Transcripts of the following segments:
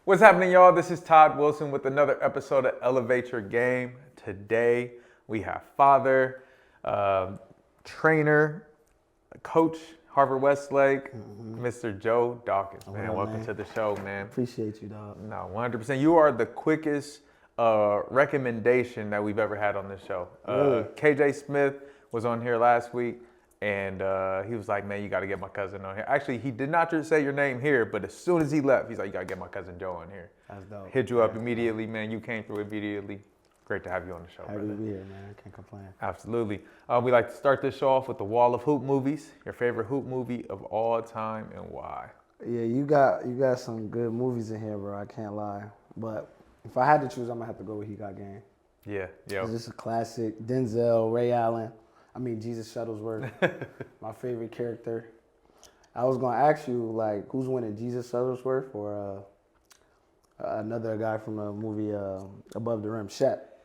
What's happening, y'all? This is Todd Wilson with another episode of Elevate Your Game. Today, we have father, trainer, coach, Harvard Westlake, Mr. Joe Dawkins. Man, welcome to the show, man. Appreciate you, dog. No, 100%. You are the quickest recommendation that we've ever had on this show. Really? KJ Smith was on here last week. And he was like, man, you got to get my cousin on here. Actually, he did not just say your name here, but as soon as he left, he's like, you got to get my cousin Joe on here. That's dope. Hit you up immediately, man. You came through immediately. Great to have you on the show, Happy brother. to be here, man. I can't complain. Absolutely. We like to start this show off with the wall of hoop movies. Your favorite hoop movie of all time and why? Yeah, you got some good movies in here, bro. I can't lie. But if I had to choose, I'm going to have to go with He Got Game. Yeah. It's just a classic. Denzel, Ray Allen. Jesus Shuttlesworth, my favorite character. I was going to ask you, like, who's winning, Jesus Shuttlesworth or another guy from the movie Above the Rim, Shep.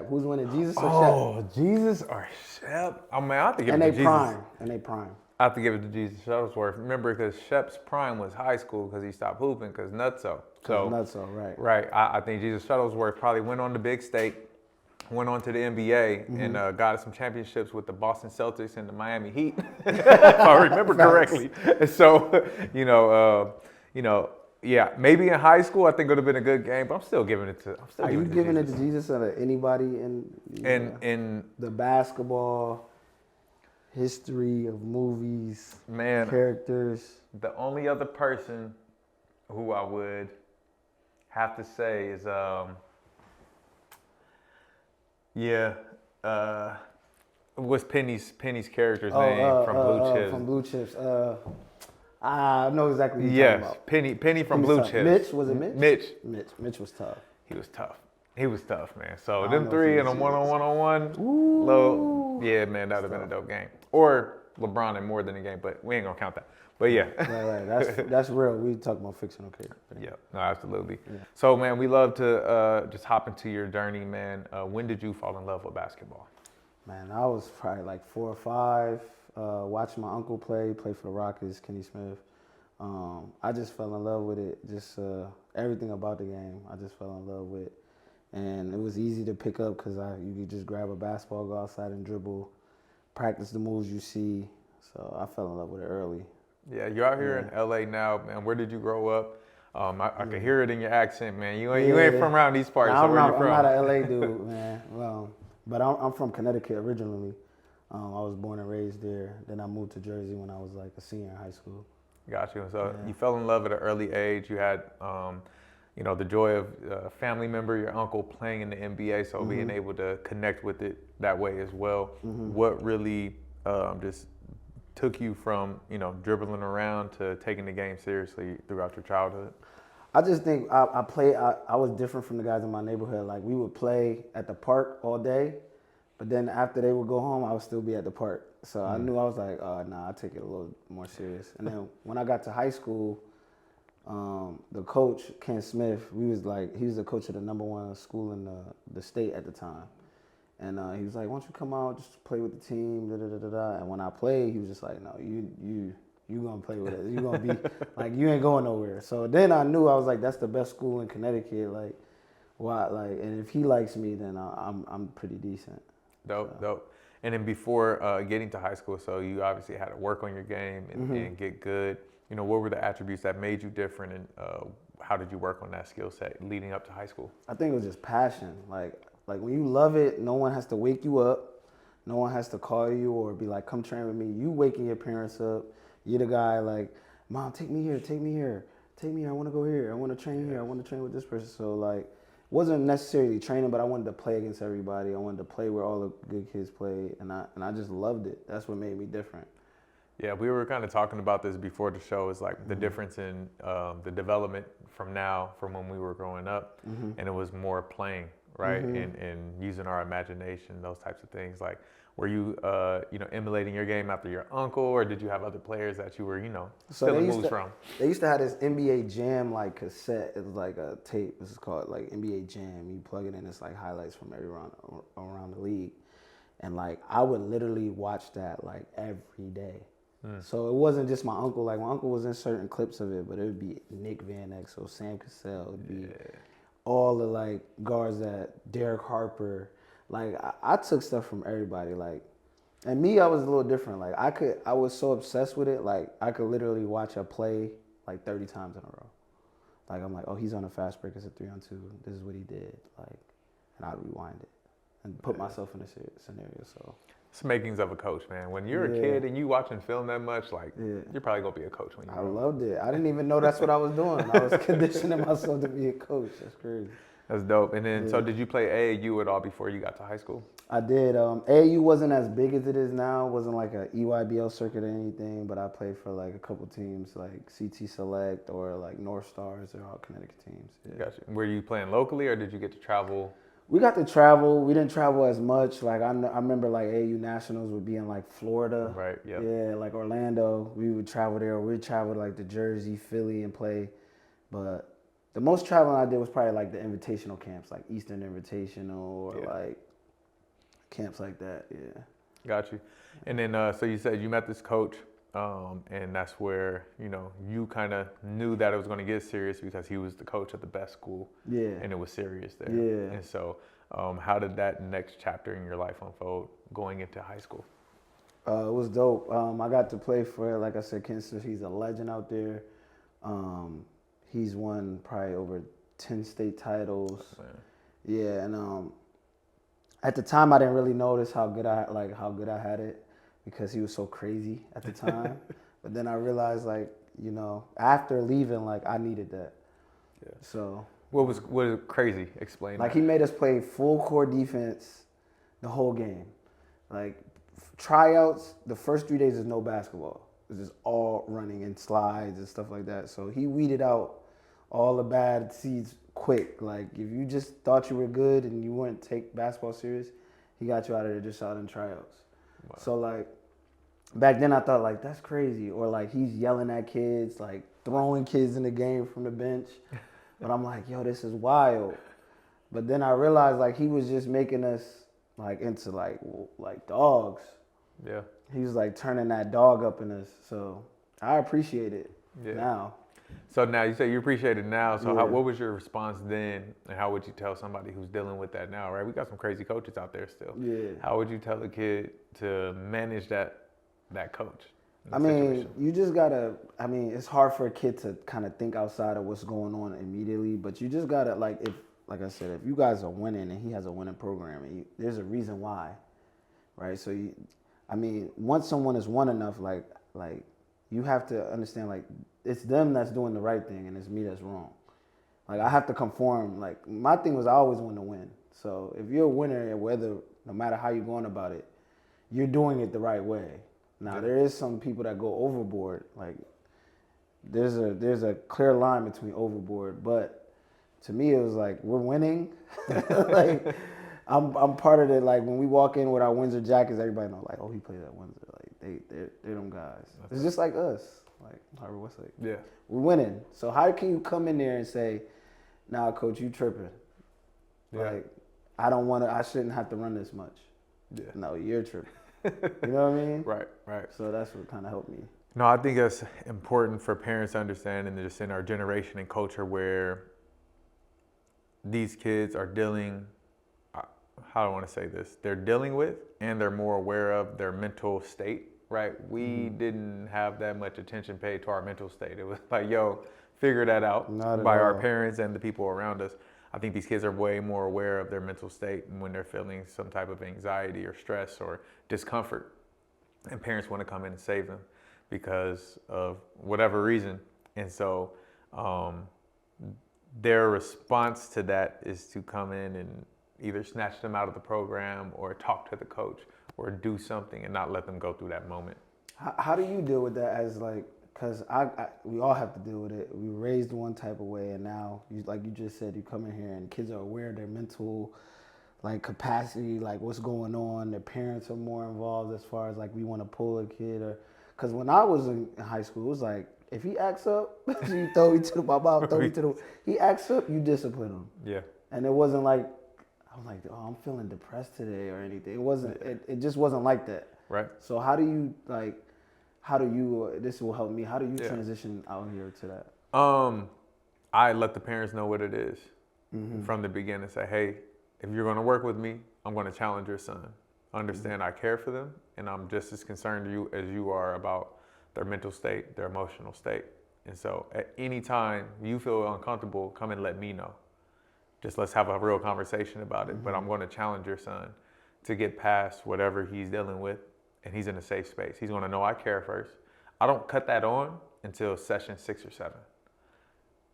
Who's winning, Jesus or Shep? Oh, Jesus or Shep? I mean, I have to give it to Jesus. And they prime. I have to give it to Jesus Shuttlesworth. Remember, because Shep's prime was high school because he stopped hooping because Nutso. Right. Right. I think Jesus Shuttlesworth probably went on the big stage. Went on to the NBA and got some championships with the Boston Celtics and the Miami Heat, if I remember correctly. And so, yeah, maybe in high school I think it would have been a good game, but I'm still giving it to. Are you giving it to Jesus or to anybody in the basketball history of movies, characters? The only other person who I would have to say is. What's Penny's character's name from Blue Chips? From Blue Chips. I know exactly what you're talking about. Penny from Blue Chips. Mitch, was it Mitch? Mitch was tough. He was tough, man. So them three in a one-on-one, man, that would have been a dope game. Or LeBron in more than a game, but we ain't gonna count that. But yeah. Right. That's real. We talk about fictional characters. Yeah, no, absolutely. Yeah. So, man, we love to just hop into your journey, man. When did you fall in love with basketball? Man, I was probably like 4 or 5, watching my uncle play for the Rockets, Kenny Smith. I just fell in love with it, just everything about the game. I just fell in love with. And it was easy to pick up because you could just grab a basketball, go outside and dribble, practice the moves you see. So I fell in love with it early. Yeah, you're out here in LA now, man. Where did you grow up? I can hear it in your accent, man. You ain't from around these parts. So where you from? I'm not an LA dude, man. But I'm from Connecticut originally. I was born and raised there. Then I moved to Jersey when I was like a senior in high school. Got you. So you fell in love at an early age. You had, the joy of a family member, your uncle, playing in the NBA. So being able to connect with it that way as well. What really just took you from, dribbling around to taking the game seriously throughout your childhood? I just think I was different from the guys in my neighborhood. Like, we would play at the park all day, but then after they would go home, I would still be at the park. So I knew I was like, I take it a little more serious. And then when I got to high school, the coach, Ken Smith, he was the coach of the #1 school in the state at the time. And he was like, why don't you come out, just play with the team, And when I played, he was just like, no, you gonna play with it. You gonna be, like, you ain't going nowhere. So then I knew, I was like, that's the best school in Connecticut. Like, why? Like, and if he likes me, then I'm pretty decent. Dope. And then before getting to high school, so you obviously had to work on your game and get good. What were the attributes that made you different, and how did you work on that skill set leading up to high school? I think it was just passion. Like when you love it, no one has to wake you up. No one has to call you or be like, come train with me. You waking your parents up. You're the guy like, Mom, take me here. I want to go here. I want to train here. I want to train with this person. So, like, wasn't necessarily training, but I wanted to play against everybody. I wanted to play where all the good kids played, and I just loved it. That's what made me different. Yeah, we were kind of talking about this before the show. Is like the difference in the development from when we were growing up, and it was more playing. Right, and using our imagination, those types of things. Like, were you, emulating your game after your uncle, or did you have other players that you were, stealing moves from? They used to have this NBA Jam like cassette. It was like a tape. This is called like NBA Jam. You plug it in, it's like highlights from around the league, and like I would literally watch that like every day. So it wasn't just my uncle. Like my uncle was in certain clips of it, but it would be Nick Van Exel, Sam Cassell, it would be all the like guards that Derek Harper. Like I took stuff from everybody. Like, and me, I was a little different. Like I was so obsessed with it. Like I could literally watch a play like 30 times in a row. Like I'm like, oh, he's on a fast break. It's a 3-on-2. This is what he did. Like, and I'd rewind it and put myself in a scenario. So it's the makings of a coach, man. When you're a kid and you watching film that much, like you're probably gonna be a coach when you. I loved it. I didn't even know that's what I was doing. I was conditioning myself to be a coach. That's crazy. That's dope. And then, so did you play AAU at all before you got to high school? I did. AAU wasn't as big as it is now. It wasn't like a EYBL circuit or anything, but I played for like a couple teams like CT Select or like North Stars. They're all Connecticut teams. Yeah. Gotcha. Were you playing locally or did you get to travel? We got to travel. We didn't travel as much. Like I remember like AAU Nationals would be in like Florida. Right, yep. Yeah, like Orlando. We would travel there. We'd travel to like the Jersey, Philly and play. But the most traveling I did was probably like the invitational camps, like Eastern Invitational or like camps like that. Yeah. Got you. And then, so you said you met this coach, and that's where, you know, you kind of knew that it was going to get serious because he was the coach at the best school. Yeah. And it was serious there. Yeah. And so, how did that next chapter in your life unfold going into high school? It was dope. I got to play for, like I said, Kansas. He's a legend out there. He's won probably over 10 state titles. Oh, yeah, and at the time I didn't really notice how good I had it because he was so crazy at the time. But then I realized, like, you know, after leaving, like I needed that. Yeah. So what was crazy? Explain. Like that. He made us play full court defense the whole game. Like tryouts, the first 3 days is no basketball. It's just all running and slides and stuff like that. So he weeded out all the bad seeds quick. Like if you just thought you were good and you wouldn't take basketball serious, he got you out of there just out in tryouts. Wow. So like back then I thought like that's crazy. Or like he's yelling at kids, like throwing kids in the game from the bench. But I'm like, yo, this is wild. But then I realized like he was just making us like into like dogs. Yeah. He was like turning that dog up in us. So I appreciate it now. So now you say you appreciate it now. So what was your response then, and how would you tell somebody who's dealing with that now? Right, we got some crazy coaches out there still. Yeah. How would you tell a kid to manage that coach? I mean, you just gotta. I mean, it's hard for a kid to kind of think outside of what's going on immediately, but you just gotta like I said, if you guys are winning and he has a winning program, and there's a reason why, right? So once someone has won enough, like you have to understand like. It's them that's doing the right thing and it's me that's wrong. Like I have to conform. Like my thing was I always want to win. So if you're a winner, no matter how you're going about it, you're doing it the right way. Now there is some people that go overboard. Like there's a clear line between overboard. But to me it was like we're winning. Like I'm part of it. Like when we walk in with our Windsor jackets, everybody knows like, oh, he plays at Windsor. Like they're them guys. It's just like us. Like Harvard Westlake. Yeah. We're winning. So how can you come in there and say, nah, coach, you tripping. Yeah. Like, I shouldn't have to run this much. Yeah. No, you're tripping. You know what I mean? Right. So that's what kind of helped me. No, I think that's important for parents to understand, and just in our generation and culture where these kids are dealing, how do I want to say this? They're dealing with and they're more aware of their mental state. Right, we didn't have that much attention paid to our mental state. It was like, yo, figure that out by our parents and the people around us. I think these kids are way more aware of their mental state when they're feeling some type of anxiety or stress or discomfort. And parents want to come in and save them because of whatever reason. And so their response to that is to come in and either snatch them out of the program or talk to the coach or do something and not let them go through that moment. How do you deal with that as like, because we all have to deal with it. We were raised one type of way and now, like you just said, you come in here and kids are aware of their mental like capacity, like what's going on. Their parents are more involved as far as like we want to pull a kid or, because when I was in high school, it was like, if he acts up, you throw me to the, my mom throw me to the, he acts up, you discipline him. Yeah. And it wasn't like, I'm like, oh, I'm feeling depressed today or anything. It wasn't. It just wasn't like that. Right. So how how do you? This will help me. How do you Yeah. transition out here to that? I let the parents know what it is from the beginning. Say, hey, if you're going to work with me, I'm going to challenge your son. Understand I care for them, and I'm just as concerned you as you are about their mental state, their emotional state. And so at any time you feel uncomfortable, come and let me know. Just let's have a real conversation about it. But I'm going to challenge your son to get past whatever he's dealing with, and he's in a safe space. He's going to know I care first. I don't cut that on until session 6 or 7.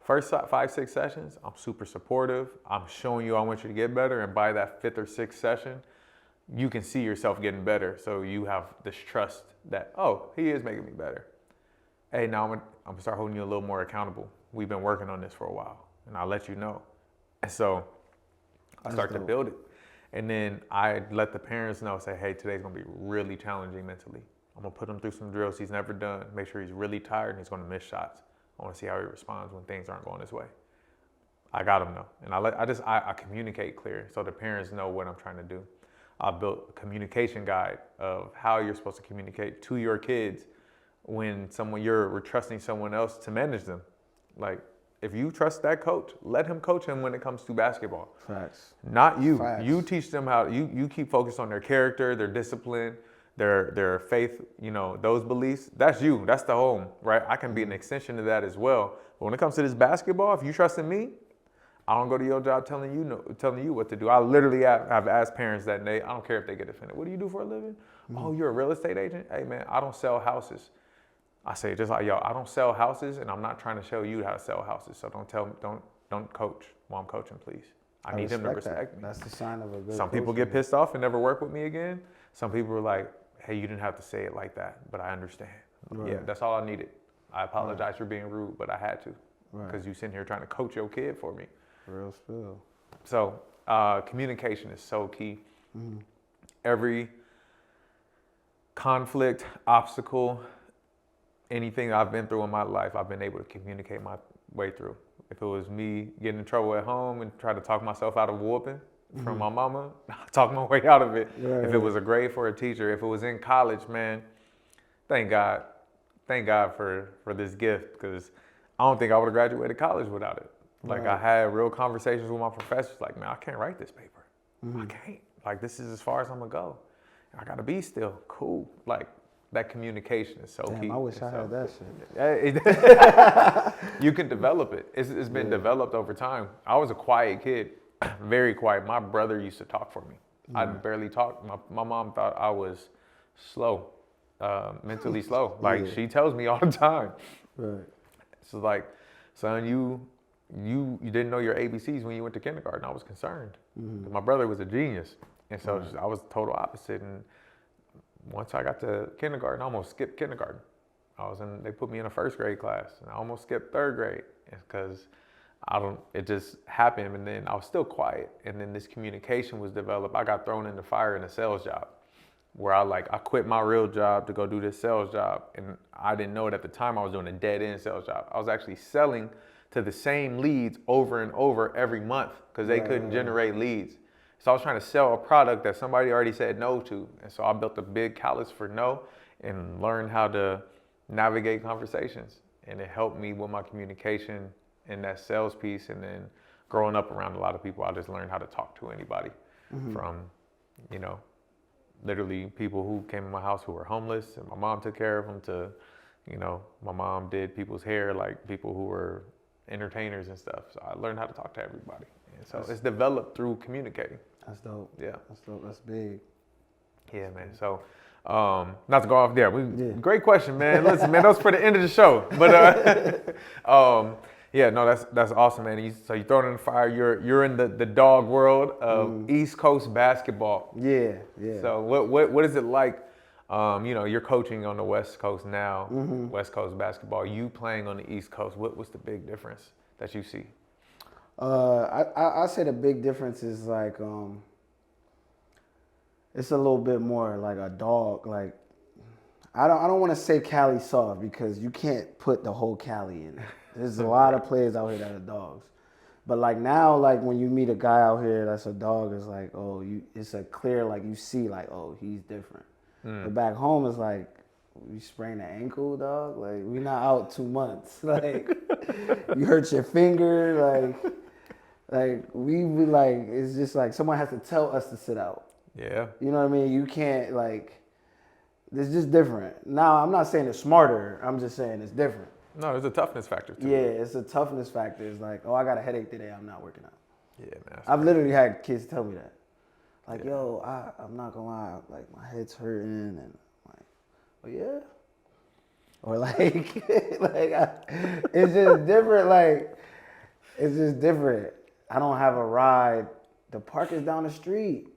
First 5, 6 sessions, I'm super supportive. I'm showing you I want you to get better. And by that 5th or 6th session, you can see yourself getting better. So you have this trust that, oh, he is making me better. Hey, now I'm gonna start holding you a little more accountable. We've been working on this for a while, and I'll let you know. And so I start to build it. And then I let the parents know, say, hey, today's gonna be really challenging mentally. I'm gonna put him through some drills he's never done, make sure he's really tired and he's gonna miss shots. I wanna see how he responds when things aren't going his way. I got him though. And I communicate clear so the parents know what I'm trying to do. I built a communication guide of how you're supposed to communicate to your kids when you're trusting someone else to manage them. Like, if you trust that coach, let him coach him when it comes to basketball. Facts. Not you. Facts. You teach them how, you keep focused on their character, their discipline, their faith, those beliefs. That's you. That's the home, right? I can be an extension of that as well. But when it comes to this basketball, if you trust in me, I don't go to your job telling you what to do. I literally have asked parents that day, I don't care if they get offended. What do you do for a living? Oh, you're a real estate agent? Hey man, I don't sell houses. I say just like y'all, I don't sell houses, and I'm not trying to show you how to sell houses. So don't coach while I'm coaching, please. I need him to respect me. That's the sign of a good Some people get pissed off and never work with me again. Some people are like, hey, you didn't have to say it like that, but I understand. Right. Yeah, that's all I needed. I apologize for being rude, but I had to. Because you sitting here trying to coach your kid for me. Real spill. So communication is so key. Every conflict, obstacle, anything I've been through in my life, I've been able to communicate my way through. If it was me getting in trouble at home and try to talk myself out of whooping from my mama, I talk my way out of it. Right. If it was a grade for a teacher, if it was in college, man, thank God for this gift, because I don't think I would have graduated college without it. Like, I had real conversations with my professors, like, man, I can't write this paper. I can't. Like, this is as far as I'm gonna go. I gotta be still cool. Like, that communication is so key. I wish I had that shit. You can develop it. It's been developed over time. I was a quiet kid, very quiet. My brother used to talk for me. I barely talked. My mom thought I was slow, mentally slow. Like, she tells me all the time. Right. So like, son, you didn't know your ABCs when you went to kindergarten. I was concerned. My brother was a genius. And so I was total opposite. And once I got to kindergarten, I almost skipped kindergarten. They put me in a 1st grade class, and I almost skipped 3rd grade because it just happened. And then I was still quiet. And then this communication was developed. I got thrown in the fire in a sales job where I quit my real job to go do this sales job. And I didn't know it at the time. I was doing a dead end sales job. I was actually selling to the same leads over and over every month because they couldn't generate leads. So I was trying to sell a product that somebody already said no to. And so I built a big callus for no and learned how to navigate conversations. And it helped me with my communication in that sales piece. And then growing up around a lot of people, I just learned how to talk to anybody from, literally people who came in my house who were homeless and my mom took care of them to, my mom did people's hair, like people who were entertainers and stuff. So I learned how to talk to everybody. And so it's developed through communicating. That's dope. Yeah. That's dope. That's big. Yeah, man. So, not to go off there. Great question, man. Listen, man, that was for the end of the show. But, yeah, no, that's awesome, man. So you throw it in the fire. You're in the dog world of East Coast basketball. Yeah. So what is it like? You're coaching on the West Coast now, West Coast basketball. You playing on the East Coast. What's the big difference that you see? I say the big difference is like it's a little bit more like a dog. Like I don't want to say Cali soft because you can't put the whole Cali in. There's a lot of players out here that are dogs. But like now, like when you meet a guy out here that's a dog, it's like, it's a clear, like you see like, oh, he's different. But back home it's like we sprained an ankle, dog. Like, we not out 2 months. Like, you hurt your finger. Like we be like, it's just like someone has to tell us to sit out. Yeah. You know what I mean? You can't, like, it's just different. Now, I'm not saying it's smarter. I'm just saying it's different. No, there's a toughness factor too. Yeah, it's a toughness factor. It's like, oh, I got a headache today. I'm not working out. Yeah, man. I've literally had kids tell me that. Like, yo, I'm not gonna lie, like my head's hurting, and I'm like, oh yeah, or like, it's just different. Like, it's just different. I don't have a ride. The park is down the street,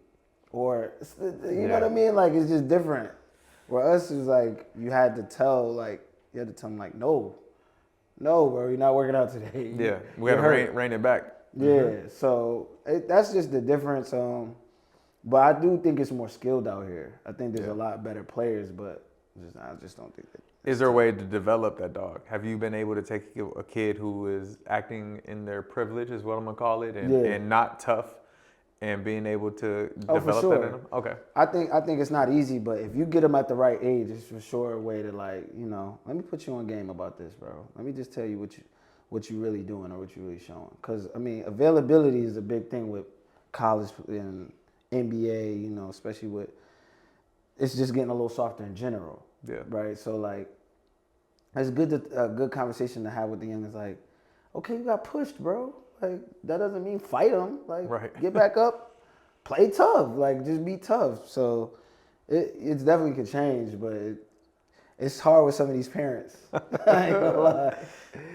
or you know what I mean. Like, it's just different. Where us is like, you had to tell them like, no, bro, you're not working out today. Yeah, we got to rein it back. Yeah, so that's just the difference. But I do think it's more skilled out here. I think there's a lot better players, but I just don't think that. Is there a way to develop that dog? Have you been able to take a kid who is acting in their privilege, is what I'm gonna call it, and not tough, and being able to develop that in them? Okay. I think it's not easy, but if you get them at the right age, it's for sure a way to, like, let me put you on game about this, bro. Let me just tell you what you really doing or what you really showing. Because, I mean, availability is a big thing with college and NBA, especially with, it's just getting a little softer in general. Yeah. Right? So, like, it's a good conversation to have with the youngins. Like, okay, you got pushed, bro. Like, that doesn't mean fight them. Like, get back up, play tough. Like, just be tough. So, it's definitely could change, but it's hard with some of these parents. I ain't gonna lie.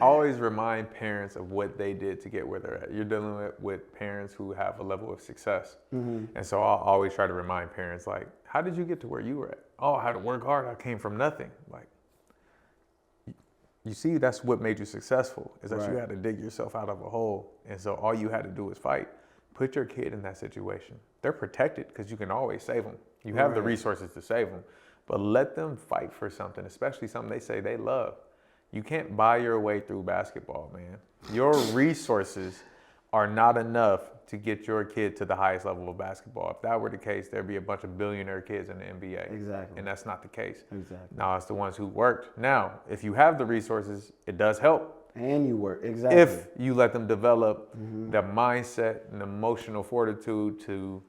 Always remind parents of what they did to get where they're at. You're dealing with parents who have a level of success. Mm-hmm. And so I'll always try to remind parents, like, how did you get to where you were at? Oh, I had to work hard. I came from nothing. Like, you see, that's what made you successful, is that you had to dig yourself out of a hole. And so all you had to do was fight. Put your kid in that situation. They're protected because you can always save them. You have the resources to save them. But let them fight for something, especially something they say they love. You can't buy your way through basketball, man. Your resources are not enough to get your kid to the highest level of basketball. If that were the case, there'd be a bunch of billionaire kids in the NBA. Exactly. And that's not the case. Exactly. Now, it's the ones who worked. Now, if you have the resources, it does help. And you work, exactly. If you let them develop the mindset and emotional fortitude to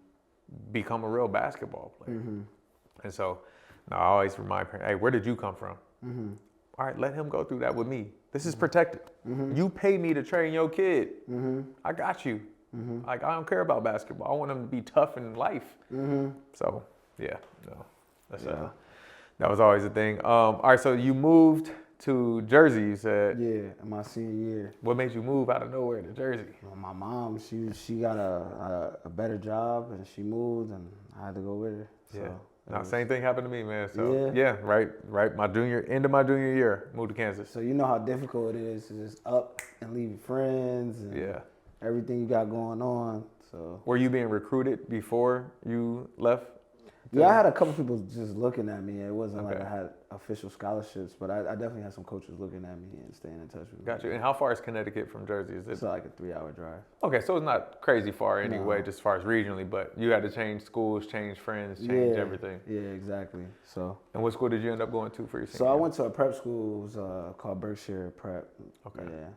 become a real basketball player. And so, I always remind parents, hey, where did you come from? All right, let him go through that with me. This is protected. You pay me to train your kid. I got you. Like, I don't care about basketball. I want him to be tough in life. So, that was always a thing. All right, so you moved to Jersey, you said. Yeah, in my senior year. What made you move out of nowhere to Jersey? Well, my mom, she got a better job, and she moved, and I had to go with her. So. Now, same thing happened to me, man. So right. End of my junior year, moved to Kansas. So you know how difficult it is to just up and leave your friends and everything you got going on. So were you being recruited before you left? Yeah, I had a couple people just looking at me. It wasn't like I had official scholarships, but I definitely had some coaches looking at me and staying in touch with me. Got you. And how far is Connecticut from Jersey? Is it? It's like a 3-hour drive. Okay, so it's not crazy far anyway, just as far as regionally, but you had to change schools, change friends, change everything. Yeah, exactly. So. And what school did you end up going to for your senior year? So I went to a prep school. It was called Berkshire Prep. Okay. Yeah.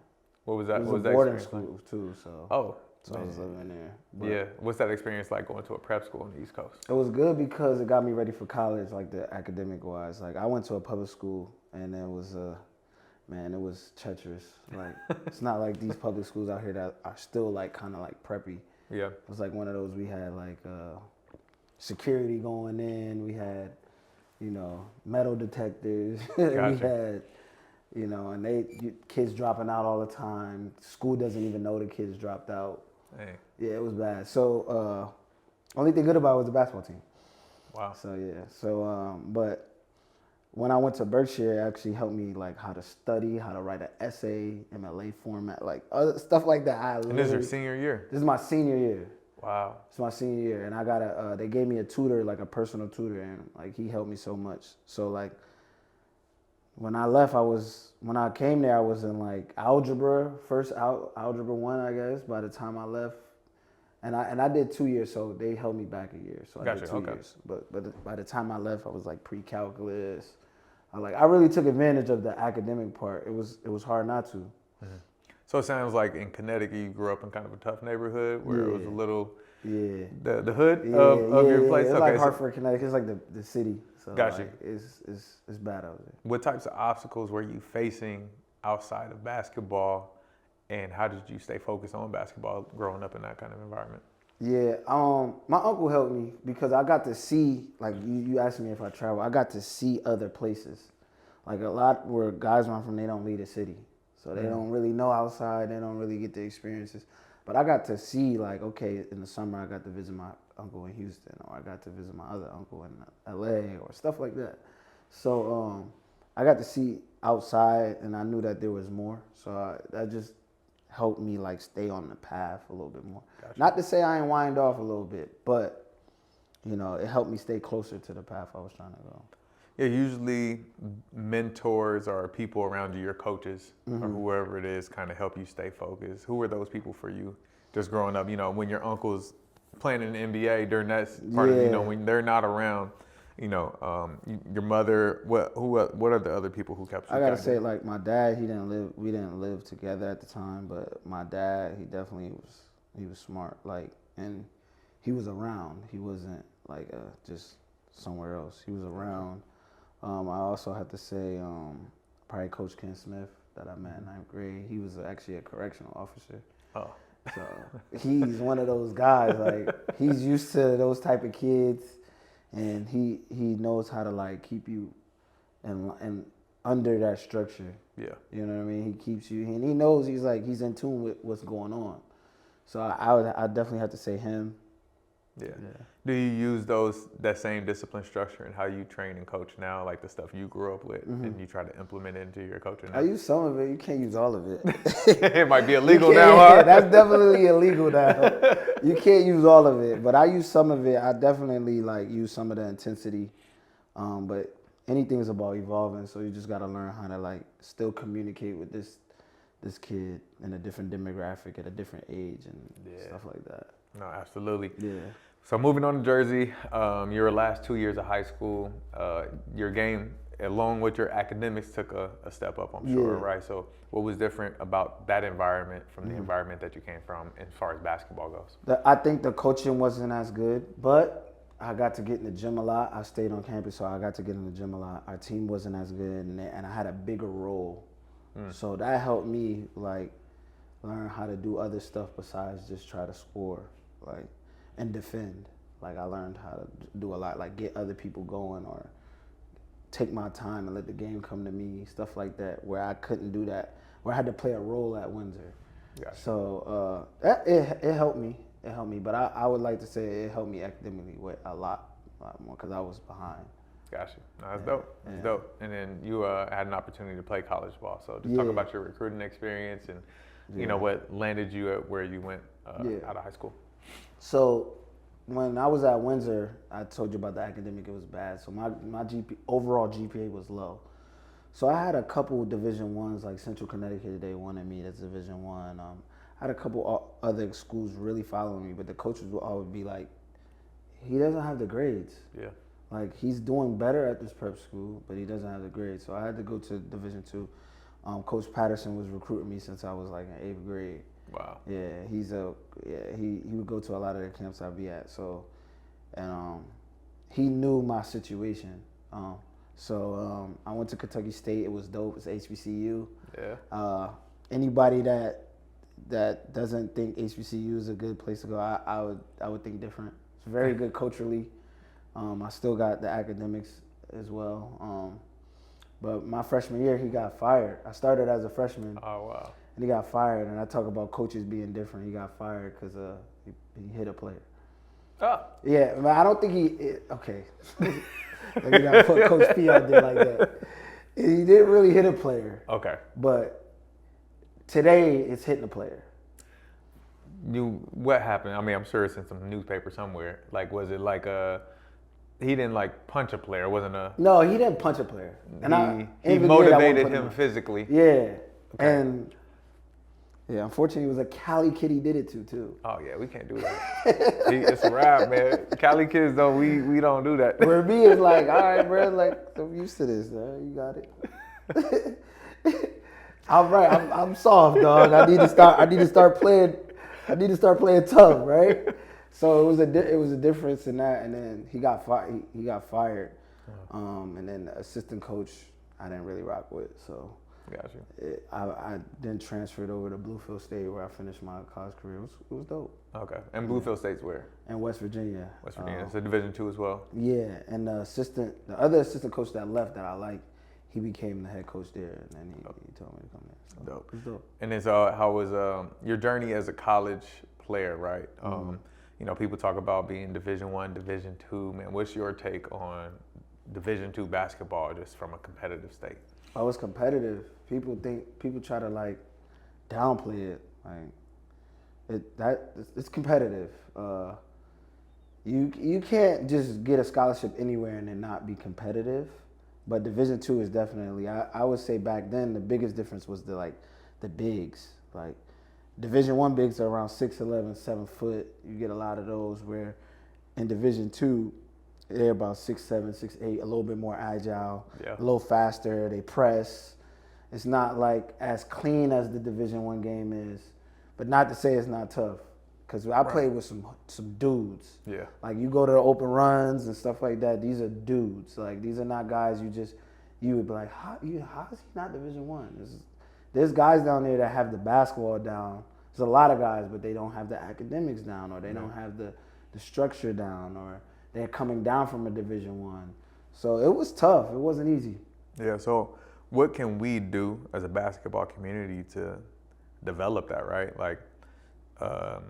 What was that? It was a boarding school too. So. So I was living there. But what's that experience like going to a prep school on the East Coast? It was good because it got me ready for college, like the academic wise. Like I went to a public school and it was, it was treacherous. Like it's not like these public schools out here that are still like kind of like preppy. Yeah. It was like one of those, we had like security going in, we had, metal detectors, Gotcha. We had, and kids dropping out all the time. School doesn't even know the kids dropped out. Hey. Yeah, it was bad. So, only thing good about it was the basketball team. Wow. So, but when I went to Berkshire, it actually helped me, like, how to study, how to write an essay, MLA format, like, other stuff like that. And this is your senior year? This is my senior year. Wow. It's my senior year. And I got they gave me a tutor, like a personal tutor, and, like, he helped me so much. So, like, when I left, when I came there, I was in like algebra, algebra 1, I guess, by the time I left. And I did 2 years, so they held me back a year. So I did 2 years. But by the time I left, I was like pre-calculus. I really took advantage of the academic part. It was hard not to. Mm-hmm. So it sounds like in Connecticut you grew up in kind of a tough neighborhood where it was a little the hood of your place. It's like Hartford, Connecticut. It's like the city. So got you. Like, it's bad out there. What types of obstacles were you facing outside of basketball, and how did you stay focused on basketball growing up in that kind of environment? Yeah, my uncle helped me because I got to see, like you asked me if I travel, I got to see other places. Like a lot where guys where I'm from, they don't leave the city. So they don't really know outside, they don't really get the experiences. But I got to see, like, okay, in the summer I got to visit my uncle in Houston, or I got to visit my other uncle in LA, or stuff like that. So I got to see outside, and I knew that there was more. So that just helped me like stay on the path a little bit more. Gotcha. Not to say I ain't wind off a little bit, but you know, it helped me stay closer to the path I was trying to go. Yeah, usually mentors or people around you, your coaches or whoever it is, kind of help you stay focused. Who were those people for you just growing up? You know, when your uncle's playing in the NBA during that part of, you know, when they're not around, you know, your mother, what are the other people who kept you? I gotta say, like my dad, we didn't live together at the time, but my dad, he was smart, like, and he was around. He wasn't like just somewhere else. He was around. I also have to say, probably Coach Ken Smith that I met in 9th grade. He was actually a correctional officer. Oh. So he's one of those guys, like, he's used to those type of kids, and he knows how to like keep you and under that structure. Yeah. You know what I mean? He keeps you, and he knows he's in tune with what's going on. So I definitely have to say him. Yeah. Do you use that same discipline structure in how you train and coach now, like the stuff you grew up with, and you try to implement it into your coaching now? I use some of it. You can't use all of it. It might be illegal now, huh? Yeah, that's definitely illegal now. You can't use all of it, but I use some of it. I definitely like use some of the intensity, but anything is about evolving. So you just got to learn how to like still communicate with this kid in a different demographic at a different age and stuff like that. No, absolutely. Yeah. So moving on to Jersey, your last 2 years of high school, your game, along with your academics, took a step up, I'm sure, right? So what was different about that environment from the environment that you came from as far as basketball goes? I think the coaching wasn't as good, but I got to get in the gym a lot. I stayed on campus, so I got to get in the gym a lot. Our team wasn't as good, and I had a bigger role. So that helped me, like, learn how to do other stuff besides just try to score, like, and defend. Like, I learned how to do a lot, like get other people going or take my time and let the game come to me, stuff like that, where I couldn't do that, where I had to play a role at Windsor. Gotcha. So it helped me. It helped me, but I would like to say it helped me academically with a lot more because I was behind. Gotcha. No, that's dope. That's dope. And then you had an opportunity to play college ball. So just talk about your recruiting experience and you know what landed you at where you went out of high school. So when I was at Windsor, I told you about the academic, it was bad. So my overall GPA was low. So I had a couple Division I's, like Central Connecticut, they wanted me as Division I. I had a couple other schools really following me, but the coaches would always be like, he doesn't have the grades. Yeah. Like, he's doing better at this prep school, but he doesn't have the grades. So I had to go to Division II. Coach Patterson was recruiting me since I was like in 8th grade. Wow. Yeah, he would go to a lot of the camps I'd be at. So, and he knew my situation. So I went to Kentucky State. It was dope. It's HBCU. Yeah. Anybody that doesn't think HBCU is a good place to go, I would think different. It's very good culturally. I still got the academics as well. But my freshman year, he got fired. I started as a freshman. Oh, wow. And he got fired. And I talk about coaches being different. He got fired because he hit a player. Oh. Yeah, but I don't think okay. Like, you got to put Coach P out there like that. He didn't really hit a player. Okay. But today, it's hitting a player. What happened? I mean, I'm sure it's in some newspaper somewhere. Like, was it like he didn't like punch a player? Wasn't a? No, he didn't punch a player. And he motivated him physically. Yeah, okay. And Yeah, unfortunately, it was a Cali kid he did it to, too. Oh, yeah, we can't do that. It's a wrap, man. Cali kids, though, we don't do that. Where me is like, all right, bro, like, I'm used to this, man. You got it. I'm soft, dog. I need to start playing tough, right? So it was a difference in that, and then he got fired. And then the assistant coach I didn't really rock with, so Got you. I then transferred over to Bluefield State where I finished my college career. It was dope. Okay. And Bluefield State's where? In West Virginia. West Virginia. It's a Division II as well? Yeah, and the other assistant coach that left that I liked, he became the head coach there, and then he told me to come there. So Dope. it was dope. And then so how was your journey as a college player, right? You know, people talk about being Division I, Division II. Man, what's your take on Division II basketball just from a competitive state? I was competitive. People try to like downplay it. Like it's competitive. You can't just get a scholarship anywhere and then not be competitive. But Division II is definitely. I would say back then the biggest difference was the bigs. Like Division I bigs are around 6'11", 7 foot. You get a lot of those. Where in Division II, they're about 6'7", 6'8", a little bit more agile, a little faster. They press. It's not like as clean as the Division I game is, but not to say it's not tough. Because I played with some dudes. Yeah. Like you go to the open runs and stuff like that. These are dudes. Like these are not guys you would be like, how is he not Division I? There's guys down there that have the basketball down. There's a lot of guys, but they don't have the academics down, or they don't have the structure down, or they're coming down from a Division I. So it was tough. It wasn't easy. Yeah. So what can we do as a basketball community to develop that, right? Like a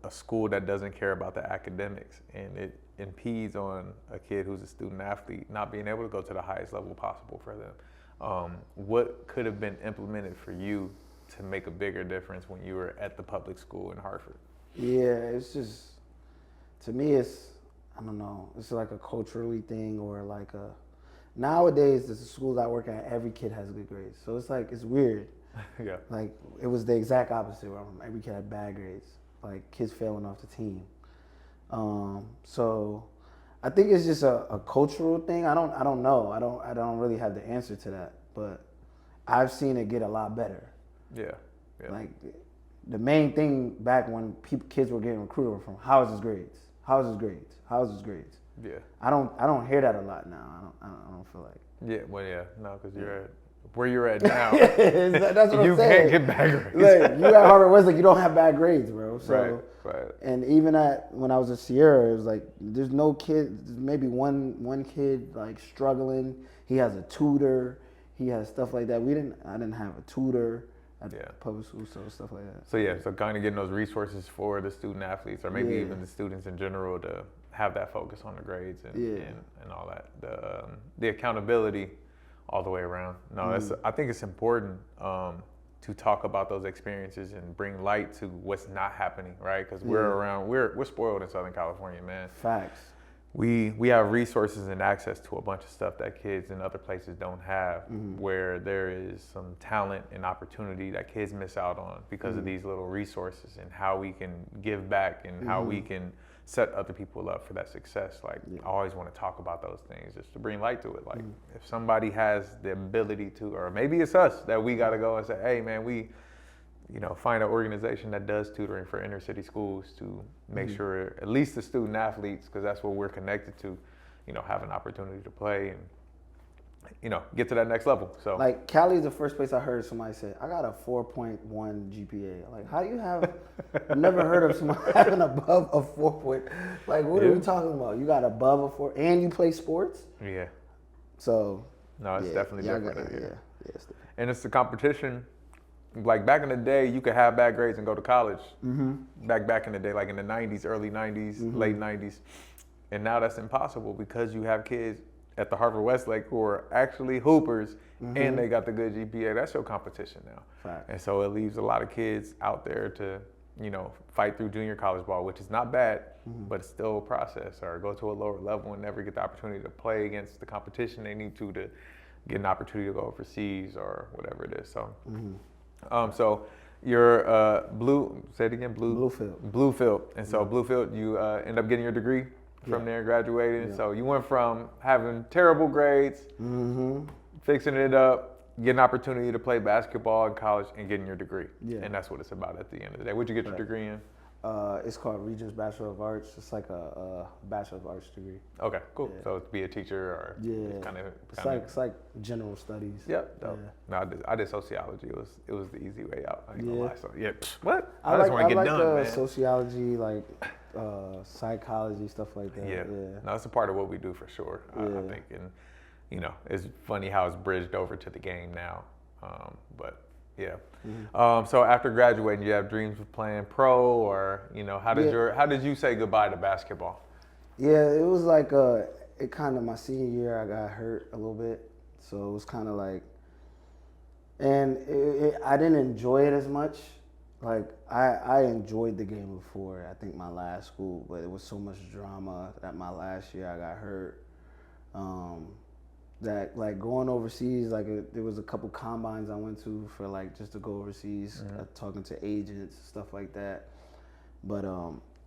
school that doesn't care about the academics, and it impedes on a kid who's a student athlete not being able to go to the highest level possible for them. What could have been implemented for you to make a bigger difference when you were at the public school in Hartford? Yeah, it's just, to me, I don't know, it's like a culturally thing, or like nowadays the schools I work at, every kid has good grades. So it's like, it's weird. Yeah. Like it was the exact opposite. Where every kid had bad grades, like kids failing off the team. So I think it's just a cultural thing. I don't know. I don't really have the answer to that, but I've seen it get a lot better. Yeah. Like the main thing back when kids were getting recruited were from how's his grades, how's his grades, how's his grades. Yeah. I don't hear that a lot now. I don't feel like. Yeah. Well, yeah. No, because you're at where you're at now. That's what I'm saying. You can't get bad grades. Like, you at Harvard Westlake, you don't have bad grades, bro. So, right. And even when I was at Sierra, it was like there's no kid, maybe one kid like struggling. He has a tutor. He has stuff like that. I didn't have a tutor at public school, so stuff like that. So kind of getting those resources for the student athletes, or maybe even the students in general, to have that focus on the grades and all that. The accountability all the way around. No, I think it's important to talk about those experiences and bring light to what's not happening, right? Because we're spoiled in Southern California, man. Facts. We have resources and access to a bunch of stuff that kids in other places don't have, where there is some talent and opportunity that kids miss out on because of these little resources, and how we can give back and how we can set other people up for that success. Like I always want to talk about those things just to bring light to it. Like if somebody has the ability to, or maybe it's us that we got to go and say, hey man, we find an organization that does tutoring for inner city schools to make sure at least the student athletes, because that's what we're connected to, have an opportunity to play and get to that next level. So like Cali is the first place I heard somebody say, I got a 4.1 GPA. Like, how do you have, I've never heard of someone having above a 4 point. Like, what are we talking about? You got above a 4 and you play sports? Yeah. So. No, it's definitely different. And it's the competition. Like back in the day, you could have bad grades and go to college. Back in the day, like in the 90s, early 90s, late 90s. And now that's impossible because you have kids at the Harvard Westlake who are actually hoopers and they got the good GPA. That's your competition now. Fact. And so it leaves a lot of kids out there to, fight through junior college ball, which is not bad, but it's still a process, or go to a lower level and never get the opportunity to play against the competition they need to get an opportunity to go overseas or whatever it is. So, so You're blue. Say it again. Bluefield. Bluefield. And so Bluefield, you end up getting your degree from there, graduating. So you went from having terrible grades, fixing it up, getting an opportunity to play basketball in college, and getting your degree. Yeah. And that's what it's about at the end of the day. What'd you get your degree in? It's called Regents Bachelor of Arts. It's like a Bachelor of Arts degree. Okay, cool. Yeah. So to be a teacher or it's like general studies. Yep. Yeah. No, I did sociology. It was the easy way out. I ain't gonna lie. So what? I just want to get done, man. Sociology, like psychology, stuff like that. Yeah. No, it's a part of what we do for sure. I think, and it's funny how it's bridged over to the game now. But yeah. So after graduating, you have dreams of playing pro, or how did you say goodbye to basketball? Yeah, it was like it kind of my senior year I got hurt a little bit, so it was kind of like, and I didn't enjoy it as much. Like I enjoyed the game before, I think my last school, but it was so much drama that my last year I got hurt. That like going overseas, like there was a couple combines I went to for like just to go overseas, talking to agents, stuff like that. But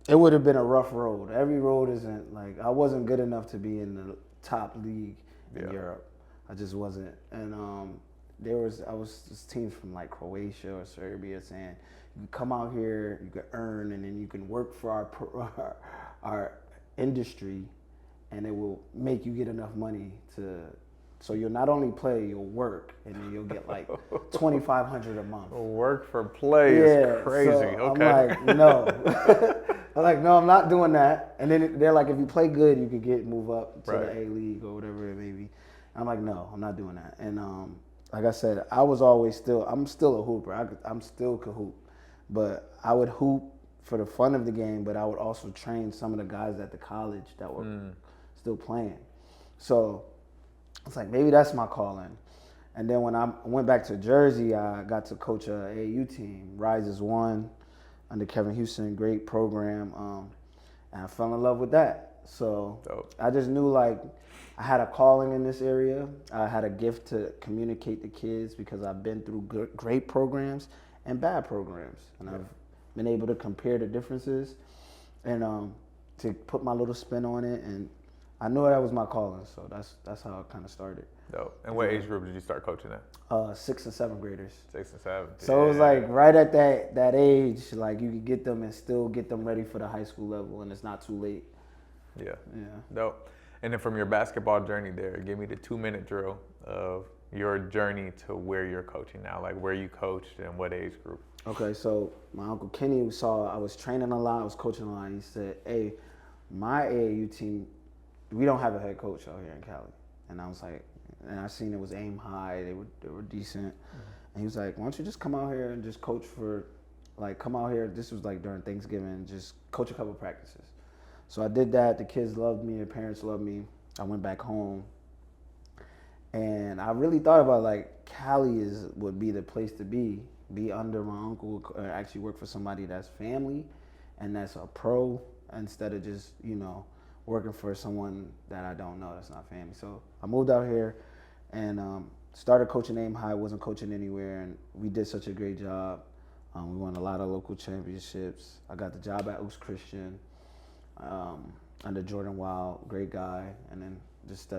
it would have been a rough road. Every road isn't like, I wasn't good enough to be in the top league in Europe. I just wasn't. And I was teams from like Croatia or Serbia saying, you can come out here, you can earn, and then you can work for our industry, and it will make you get enough money so you'll not only play, you'll work, and then you'll get like $2,500 a month. Work for play is crazy. So okay. I'm like, no. I'm like, no, I'm not doing that. And then they're like, if you play good, you could move up to the A League or whatever it may be. I'm like, no, I'm not doing that. And like I said, I'm still a hooper. I'm still could hoop, but I would hoop for the fun of the game, but I would also train some of the guys at the college that were still playing. So it's like, maybe that's my calling. And then when I went back to Jersey, I got to coach a AAU team, Rises 1, under Kevin Houston, great program. And I fell in love with that. So I just knew like I had a calling in this area. I had a gift to communicate to kids because I've been through great programs and bad programs. And I've been able to compare the differences and to put my little spin on it. And I knew that was my calling, so that's how it kind of started. Dope. And what age group did you start coaching at? 6th and 7th graders. 6th and 7th. So it was like right at that age, like you could get them and still get them ready for the high school level, and it's not too late. Yeah. Dope. And then from your basketball journey there, give me the 2-minute drill of your journey to where you're coaching now, like where you coached and what age group. Okay, so my Uncle Kenny saw I was training a lot, I was coaching a lot, and he said, hey, my AAU team, we don't have a head coach out here in Cali. And I was like, and I seen it was aim high, they were decent. And he was like, why don't you just come out here and just coach come out here, this was like during Thanksgiving, just coach a couple practices. So I did that, the kids loved me, the parents loved me. I went back home. And I really thought about like Cali would be the place to be under my uncle, or actually work for somebody that's family and that's a pro, instead of just, working for someone that I don't know that's not family. So I moved out here and started coaching aim high, wasn't coaching anywhere, and we did such a great job. We won a lot of local championships. I got the job at Oaks Christian under Jordan Wild, great guy, and then just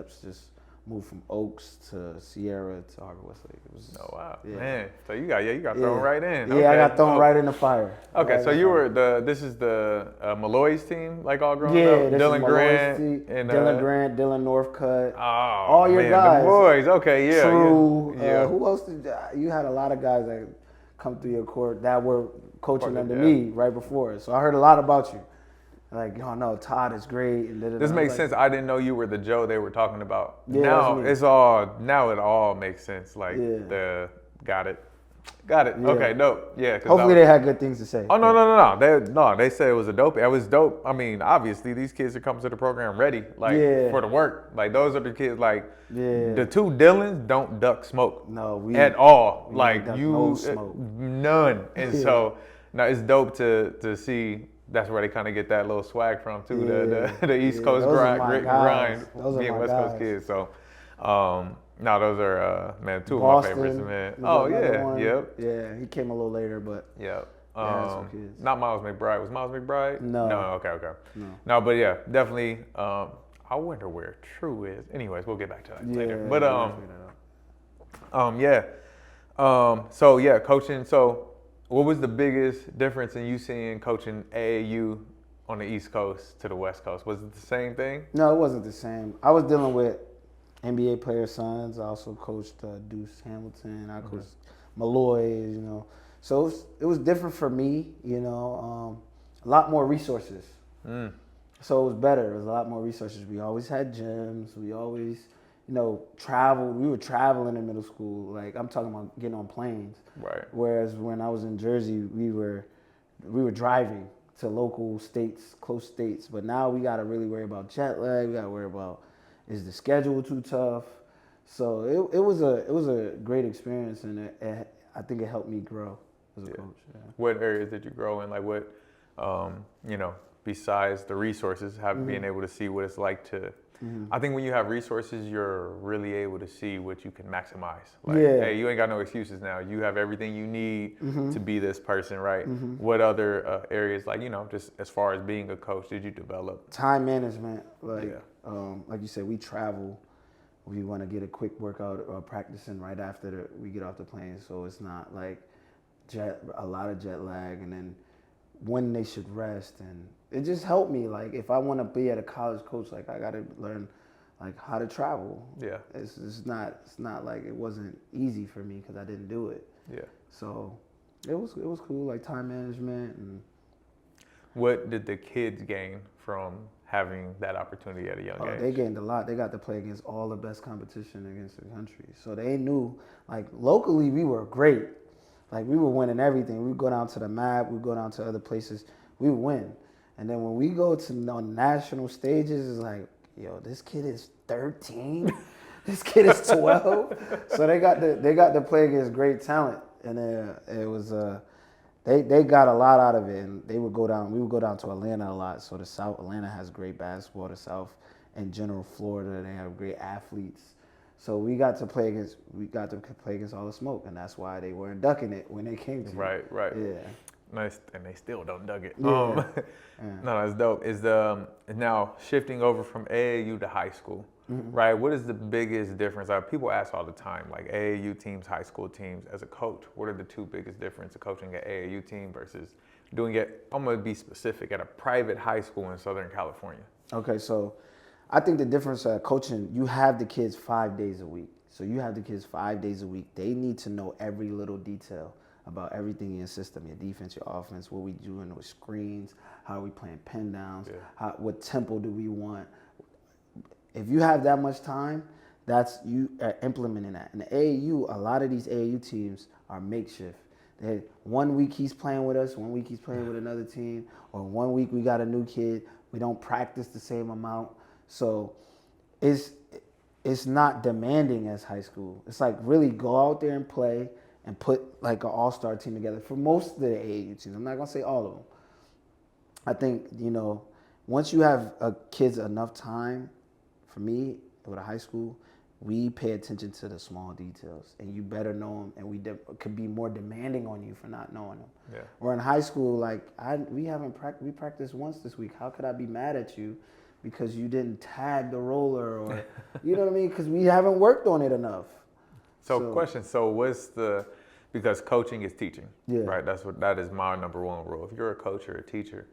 moved from Oaks to Sierra to Harvard Westlake. It was, oh wow, man! So you got thrown right in. Yeah, I got thrown right in the fire. Okay, so you were this is the Malloy's team, like all growing up. Yeah, Dylan Grant and Dylan Grant, Dylan Northcutt. Oh, all your man, guys. The boys. Okay, yeah. True. Yeah. Who else did you had a lot of guys that come through your court that were coaching under me right before. So I heard a lot about you. Like, no, Todd is great. And this makes sense. I didn't know you were the Joe they were talking about. Yeah, now it all makes sense. Like got it. Yeah. Okay, dope. Yeah. Hopefully they had good things to say. Oh no. They said it was dope. It was dope. I mean, obviously these kids are coming to the program ready, for the work. Like those are the kids. Like the two Dylans don't duck smoke. No, at all. Like no smoke. None. And so now it's dope to see. That's where they kind of get that little swag from too. The East Coast grind, being West Coast kids. So, No, those are man, two of my favorites, Boston man. was Oh another yeah, one. yep, Yeah, he came a little later, but yep. yeah, had some kids. Not Miles McBride. Was Miles McBride? No. No, Okay. no. No, but yeah, definitely. I wonder where True is. Anyways, we'll get back to that later. Yeah, But we'll figure that out. yeah. So yeah, coaching. So, what was the biggest difference in you seeing coaching AAU on the East Coast to the West Coast? Was it the same thing? No, it wasn't the same. I was dealing with NBA players' sons. I also coached Deuce Hamilton. I coached Malloy, you know. So it was different for me, you know. A lot more resources. So it was better. It was a lot more resources. We always had gyms. We always, you know, traveled. We were traveling in middle school. Like, I'm talking about getting on planes. Right. Whereas when I was in Jersey, we were driving to local states, close states. But now we got to really worry about jet lag. We got to worry about, is the schedule too tough? So it was a great experience, and I think it helped me grow as a coach. Yeah. What areas did you grow in? Like what, you know, besides the resources, being able to see what it's like to. I think when you have resources, you're really able to see what you can maximize. Like, hey, you ain't got no excuses now. You have everything you need to be this person, right? What other areas, like, you know, just as far as being a coach, did you develop? Time management, like you said, we travel. We want to get a quick workout or practicing right after we get off the plane, so it's not like a lot of jet lag, and then when they should rest, and it just helped me. Like, if I want to be at a college coach, like, I got to learn like how to travel. Yeah, it's not like it wasn't easy for me because I didn't do it. Yeah, so it was cool, like time management. And what did the kids gain from having that opportunity at a young age? They gained a lot. They got to play against all the best competition against the country, so they knew, like, locally we were great. Like, we were winning everything. We would go down to the map. We would go down to other places. We would win. And then when we go to national stages, it's like, yo, this kid is 13. This kid is 12. So they got to play against great talent. And it was they got a lot out of it. And we would go down to Atlanta a lot. So the South, Atlanta has great basketball. The South, in general, Florida, they have great athletes. So we got to play against all the smoke, and that's why they weren't ducking it when they came to Right. Yeah. Nice, and they still don't duck it. Yeah. No, that's dope. Is now shifting over from AAU to high school, right? What is the biggest difference? People ask all the time, like AAU teams, high school teams. As a coach, what are the two biggest differences of coaching an AAU team versus doing it? I'm gonna be specific, at a private high school in Southern California. Okay, so I think the difference coaching, you have the kids 5 days a week. So you have the kids 5 days a week. They need to know every little detail about everything in your system, your defense, your offense, what we doing with screens, how are we playing pin downs, what tempo do we want. If you have that much time, that's you implementing that. In the AAU, a lot of these AAU teams are makeshift. 1 week he's playing with us, 1 week he's playing with another team, or 1 week we got a new kid. We don't practice the same amount. So it's not demanding as high school. It's like, really go out there and play and put like an all-star team together for most of the AAU teams. I'm not gonna say all of them. I think, you know, once you have kids enough time, for me, with a high school, we pay attention to the small details, and you better know them, and we could be more demanding on you for not knowing them. Yeah. Or in high school, like we practiced once this week. How could I be mad at you because you didn't tag the roller, or you know what I mean? Because we haven't worked on it enough. So question, because coaching is teaching, right? That is my number one rule. If you're a coach or a teacher,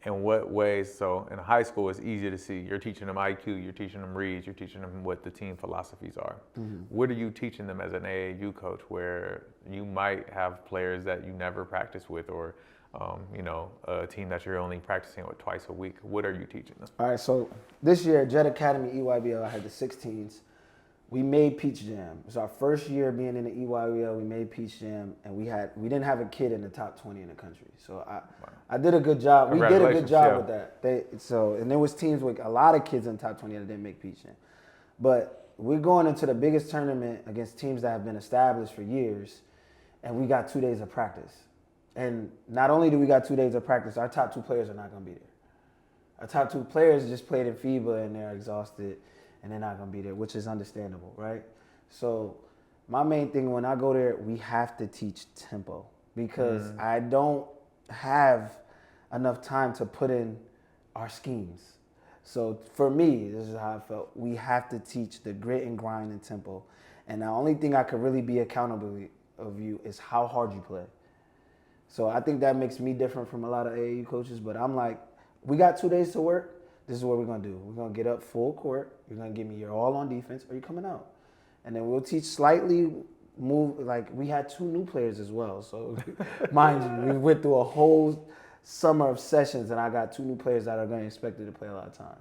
in what ways, so in high school it's easy to see, you're teaching them IQ, you're teaching them reads, you're teaching them what the team philosophies are. What are you teaching them as an AAU coach, where you might have players that you never practice with, or you know, a team that you're only practicing with twice a week? What are you teaching them? All right, so this year, Jet Academy, EYBL, I had the 16s. We made Peach Jam. It was our first year being in the EYBL. We made Peach Jam, and we didn't have a kid in the top 20 in the country. So I did a good job. We did a good job with that. And there was teams with a lot of kids in the top 20 that didn't make Peach Jam. But we're going into the biggest tournament against teams that have been established for years, and we got 2 days of practice. And not only do we got 2 days of practice, our top two players are not going to be there. Our top two players just played in FIBA, and they're exhausted. and they're not gonna be there, which is understandable, right? So my main thing when I go there, we have to teach tempo because I don't have enough time to put in our schemes. So for me, this is how I felt. We have to teach the grit and grind and tempo. And the only thing I could really be accountable of you is how hard you play. So I think that makes me different from a lot of AAU coaches. But I'm like, we got 2 days to work. This is what we're going to do. We're going to get up full court. You're going to give me your all on defense or you're coming out. And then we'll teach slightly move. Like we had 2 new players as well. So mind you, we went through a whole summer of sessions and I got 2 new players that are going to expect you to play a lot of time.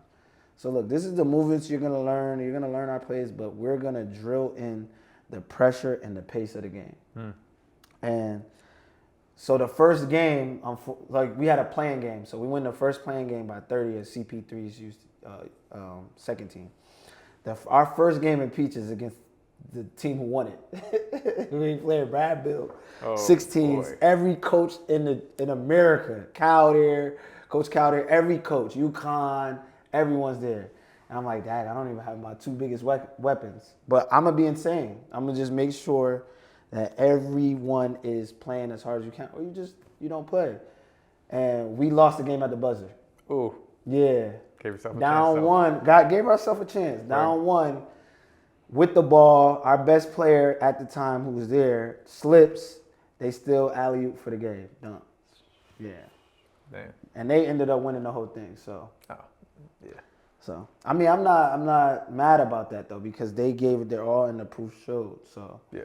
So look, this is the movements you're going to learn. You're going to learn our plays, but we're going to drill in the pressure and the pace of the game. And so the first game, like we had a playing game. So we win the first playing game by 30 as CP3's used second team. Our first game in Peaches against the team who won it. We played Brad Bill, 16s. Boy. Every coach in America, Coach Cowder, every coach, UConn, everyone's there. And I'm like, Dad, I don't even have my 2 biggest weapons. But I'm going to be insane. I'm going to just make sure that everyone is playing as hard as you can, or you don't play. And we lost the game at the buzzer. Ooh. Yeah. Gave yourself a down chance. One. God gave ourselves a chance. Down 1 with the ball. Our best player at the time who was there slips. They still alley-oop for the game. Dunk. Yeah. Damn. And they ended up winning the whole thing. So. Oh. Yeah. So I mean, I'm not mad about that though because they gave it their all and the proof showed. So yeah.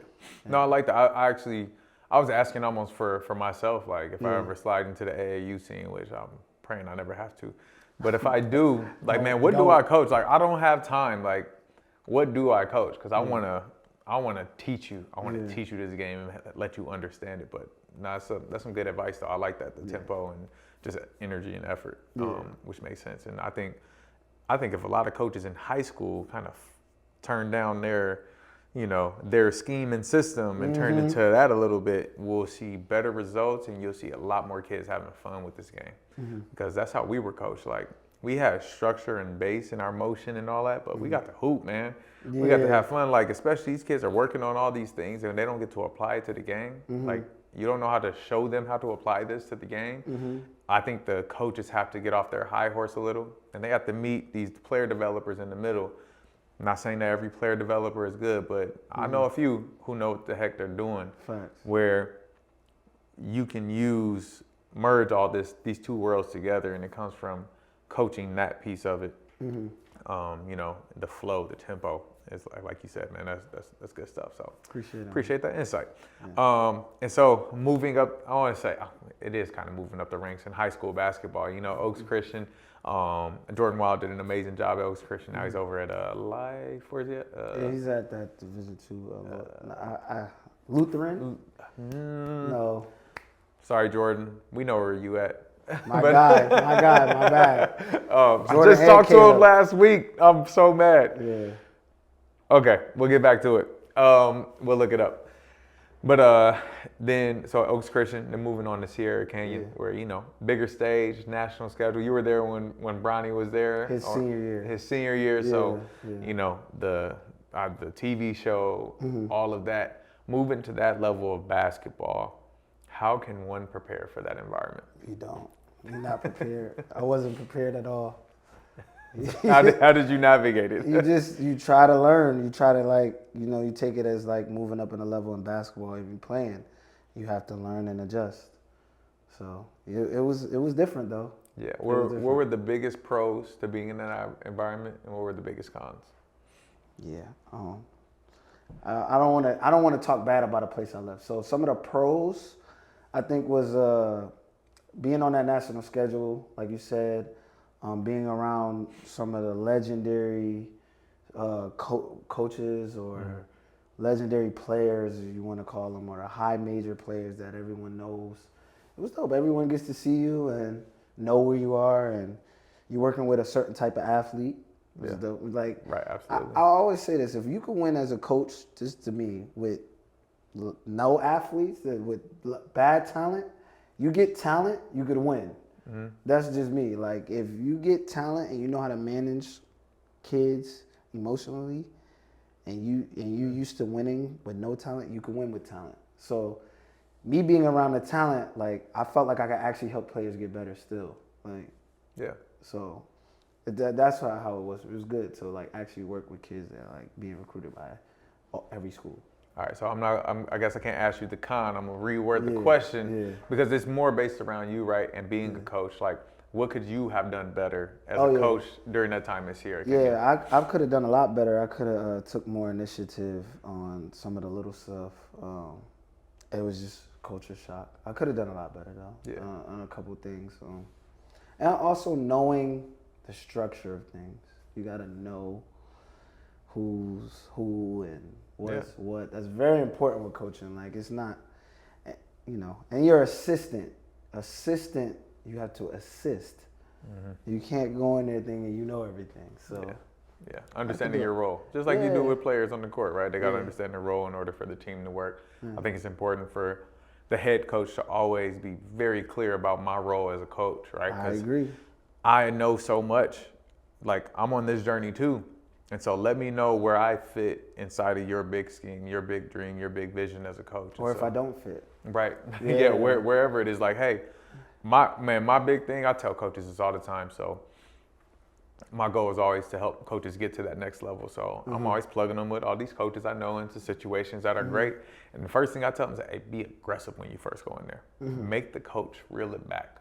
No, I like that. I was asking almost for myself, like if I ever slide into the AAU scene, which I'm praying I never have to. But if I do, like, man, what do I coach? Like, I don't have time. Like, what do I coach? Because I wanna teach you. I want to teach you this game and let you understand it. But no, that's some good advice though. I like that, the tempo and just energy and effort, which makes sense. And I think if a lot of coaches in high school kind of turn down their scheme and system and turn into that a little bit, we'll see better results and you'll see a lot more kids having fun with this game. Because that's how we were coached. Like, we had structure and base in our motion and all that, but we got to hoop, man. Yeah. We got to have fun. Like, especially these kids are working on all these things and they don't get to apply it to the game. Like, you don't know how to show them how to apply this to the game. I think the coaches have to get off their high horse a little, and they have to meet these player developers in the middle. I'm not saying that every player developer is good, but I know a few who know what the heck they're doing. Facts. Where you can merge all these 2 worlds together, and it comes from coaching that piece of it. The flow, the tempo. It's like you said, man, that's good stuff. So appreciate that insight. Yeah. And so moving up, I want to say it is kind of moving up the ranks in high school basketball. Oaks Christian. Jordan Wild did an amazing job at Oaks Christian. Now he's over at Life. Where's he at? Yeah, he's at that Division II. Lutheran? No. Sorry, Jordan. We know where you at. My guy, my bad. I just talked to him last week. I'm so mad. Yeah. Okay, we'll get back to it. We'll look it up. But then, so Oaks Christian, then moving on to Sierra Canyon, where, bigger stage, national schedule. You were there when Bronny was there. His senior year. Yeah, so, the TV show, all of that. Moving to that level of basketball, how can one prepare for that environment? You don't. You're not prepared. I wasn't prepared at all. How did you navigate it? You try to learn. You try to you take it as like moving up in a level in basketball. If you're playing, you have to learn and adjust. So it was different though. Yeah. What were the biggest pros to being in that environment, and what were the biggest cons? Yeah. I don't want to talk bad about a place I left. So some of the pros, I think, was being on that national schedule, like you said. Being around some of the legendary coaches or legendary players, if you want to call them, or the high major players that everyone knows. It was dope. Everyone gets to see you and know where you are, and you're working with a certain type of athlete. Yeah. Like, right, absolutely. I always say this: if you can win as a coach, just to me, with no athletes, with bad talent, you get talent, you could win. That's just me. Like, if you get talent and you know how to manage kids, emotionally, and you used to winning with no talent, you can win with talent. So me being around the talent, like I felt like I could actually help players get better still. Like Yeah. so that's how it was. It was good to like actually work with kids that like being recruited by every school. All right, so I guess I can't ask you the con. I'm gonna reword the question because it's more based around you, right? And being a coach, like, what could you have done better as a coach during that time this year? Yeah, I could have done a lot better. I could have took more initiative on some of the little stuff. It was just culture shock. I could have done a lot better though on a couple of things. And also knowing the structure of things. You got to know who's who and what's what. That's very important with coaching. Like it's not, and your assistant, you have to assist. Mm-hmm. You can't go in there thinking you know everything. So yeah, understanding your role, just like you do with players on the court, right? They got to understand their role in order for the team to work. I think it's important for the head coach to always be very clear about my role as a coach, right? I agree. I know so much, like I'm on this journey too. And so let me know where I fit inside of your big scheme, your big dream, your big vision as a coach. Or if I don't fit. Right. Yeah, wherever it is, like, hey, my big thing, I tell coaches this all the time. So my goal is always to help coaches get to that next level. So I'm always plugging them with all these coaches I know into situations that are great. And the first thing I tell them is, hey, be aggressive when you first go in there. Make the coach reel it back.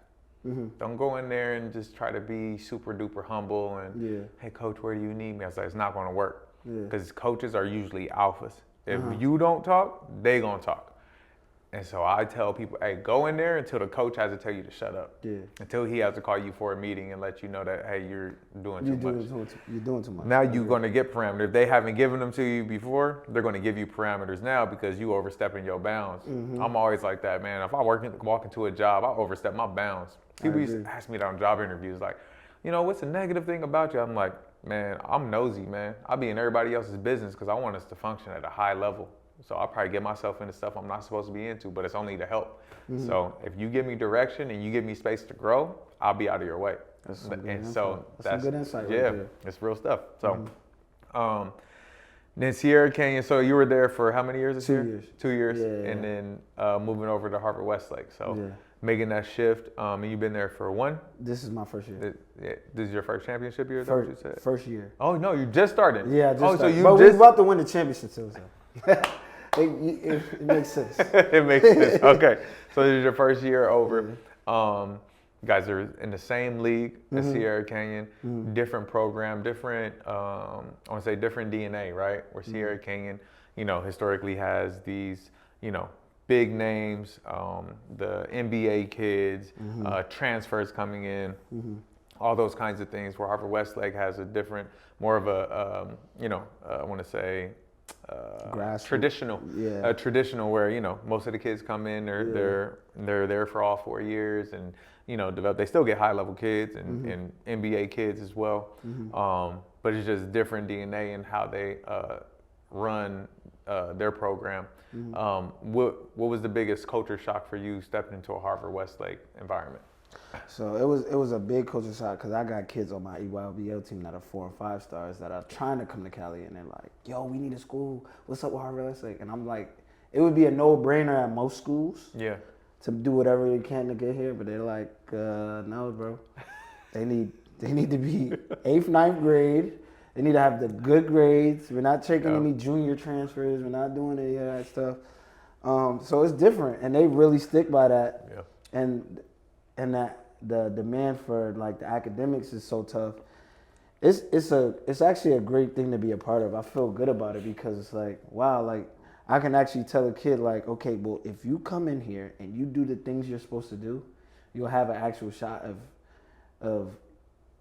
Don't go in there and just try to be super duper humble and, hey, coach, where do you need me? I was like, it's not going to work because coaches are usually alphas. If you don't talk, they going to talk. And so I tell people, hey, go in there until the coach has to tell you to shut up. Yeah. Until he has to call you for a meeting and let you know that, hey, you're doing too much. You're doing too much. Now you're going to get parameters. If they haven't given them to you before, they're going to give you parameters now because you overstepping your bounds. I'm always like that, man. If I walk into a job, I overstep my bounds. People used to ask me that on job interviews, like, what's the negative thing about you? I'm like, man, I'm nosy, man. I'll be in everybody else's business because I want us to function at a high level. So I'll probably get myself into stuff I'm not supposed to be into, but it's only to help. So if you give me direction and you give me space to grow, I'll be out of your way. That's some good insight. Yeah, it's real stuff. So then Sierra Canyon, so you were there for how many years this year? 2 years. 2 years. And then moving over to Harvard Westlake. So making that shift, and you've been there for one? This is my first year. This is your first championship year? First year. Oh, no, you just started. Yeah, I just started. So you but we're about to win the championship too, so. It makes sense. It makes sense. Okay. So this is your first year over. You guys are in the same league as Sierra Canyon, different program, different, I want to say different DNA, right? Where Sierra Canyon, historically has these, big names, the NBA kids, transfers coming in, all those kinds of things, where Harvard Westlake has a different, more of a, I want to say, traditional, traditional where most of the kids come in, they're there for all 4 years and develop. They still get high level kids and NBA kids as well, but it's just different DNA in how they run their program. What was the biggest culture shock for you stepping into a Harvard Westlake environment? So it was a big culture shock because I got kids on my EYBL team that are 4 and 5 stars that are trying to come to Cali, and they're like, "Yo, we need a school. What's up with Harvard Westlake?" And I'm like, it would be a no-brainer at most schools, to do whatever they can to get here, but they're like, "No, bro. They need to be 8th, 9th grade. They need to have the good grades. We're not taking any junior transfers. We're not doing any of that stuff." So it's different, and they really stick by that. Yeah. And that the demand for like the academics is so tough. It's actually a great thing to be a part of. I feel good about it because it's like, wow, like I can actually tell a kid like, okay, well, if you come in here and you do the things you're supposed to do, you'll have an actual shot of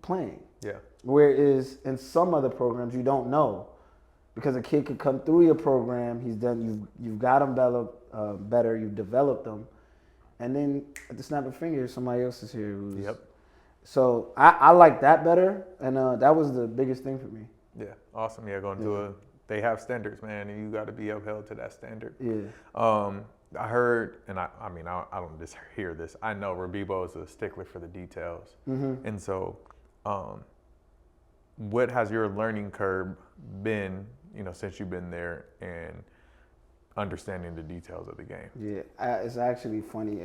playing. Yeah. Whereas in some other programs you don't know, because a kid could come through your program, you've got them better, you've developed them. And then at the snap of a finger, somebody else is here. So I like that better, and that was the biggest thing for me. Yeah, awesome. Yeah, going to they have standards, man, and you got to be upheld to that standard. Yeah. I heard, and I don't just hear this. I know Rabibo is a stickler for the details, and so what has your learning curve been, since you've been there and understanding the details of the game? Yeah, it's actually funny.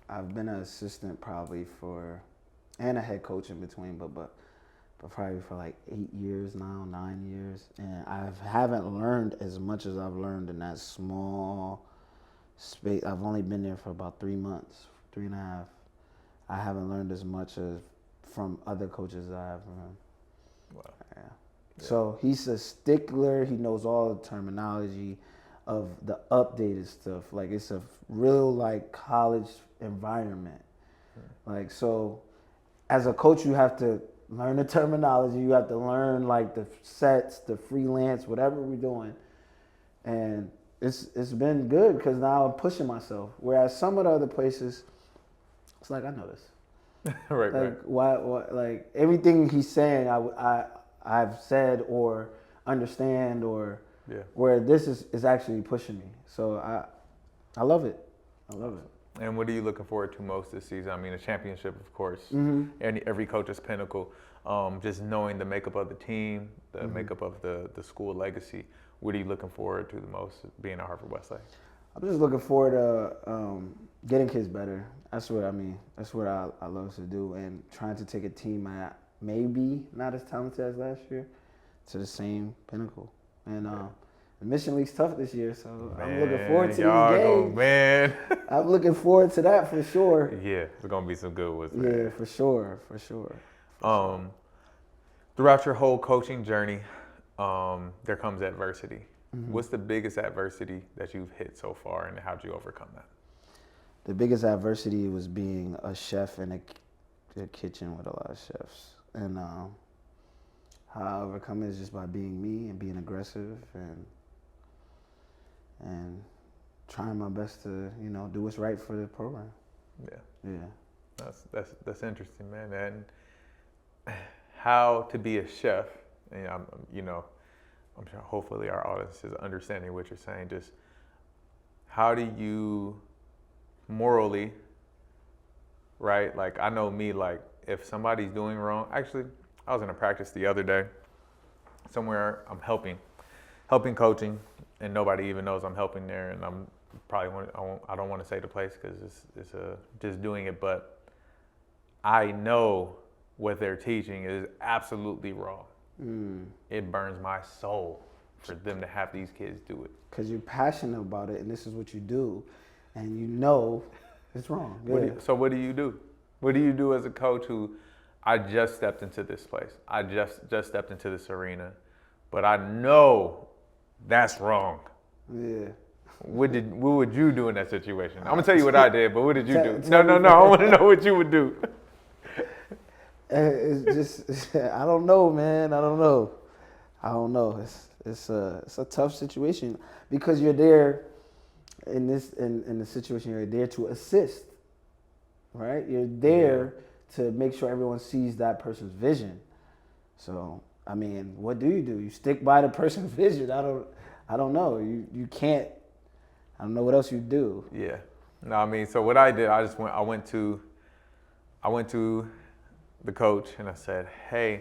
I've been an assistant probably and a head coach in between, but probably for like 8 years now, 9 years, and I haven't learned as much as I've learned in that small space. I've only been there for about 3 months, 3.5. I haven't learned as much as from other coaches I have from him. Wow. Yeah. So he's a stickler. He knows all the terminology of the updated stuff. Like it's a real like college environment. Like so, as a coach, you have to learn the terminology. You have to learn like the sets, the freelance, whatever we're doing, and it's been good because now I'm pushing myself. Whereas some of the other places, it's like I know this. Right. Like why? Like everything he's saying, I've said or understand or where this is actually pushing me. So I love it. I love it. And what are you looking forward to most this season? I mean, a championship, of course, Mm-hmm. and every coach's pinnacle. Just knowing the makeup of the team, the makeup of the school legacy. What are you looking forward to the most being at Harvard Westlake? I'm just looking forward to getting kids better. That's what I mean. That's what I love to do, and trying to take a team that maybe not as talented as last year to the same pinnacle. And the Mission League's tough this year, so I'm looking forward to these games. Man. I'm looking forward to that for sure. Yeah, there's gonna be some good ones. Yeah, for sure. Throughout your whole coaching journey, there comes adversity. Mm-hmm. What's the biggest adversity that you've hit so far, and how'd you overcome that? The biggest adversity was being a chef in a kitchen with a lot of chefs. And how I overcome it is just by being me and being aggressive and trying my best to, do what's right for the program. Yeah. That's interesting, man. And how to be a chef, and I'm sure hopefully our audience is understanding what you're saying. Just how do you morally, right? Like I know me, like if somebody's doing wrong, actually I was in a practice the other day somewhere I'm helping coaching, and nobody even knows I'm helping there, and I'm probably I don't want to say the place because it's just doing it, but I know what they're teaching is absolutely wrong. It burns my soul for them to have these kids do it. Because you're passionate about it, and this is what you do, and you know it's wrong. Yeah. So what do you do? What do you do as a coach who, I just stepped into this place. I just stepped into this arena, but I know that's wrong. Yeah. What would you do in that situation? I'm gonna tell you what I did, but what did you do? No. I want to know what you would do. It's just I don't know, man. I don't know. It's a tough situation because you're there in the situation. You're there to assist, right? You're there to make sure everyone sees that person's vision. So I mean, what do? You stick by the person's vision. I don't know. You can't. I don't know what else you do. Yeah. No, I mean, so what I did, I went to the coach and I said, hey,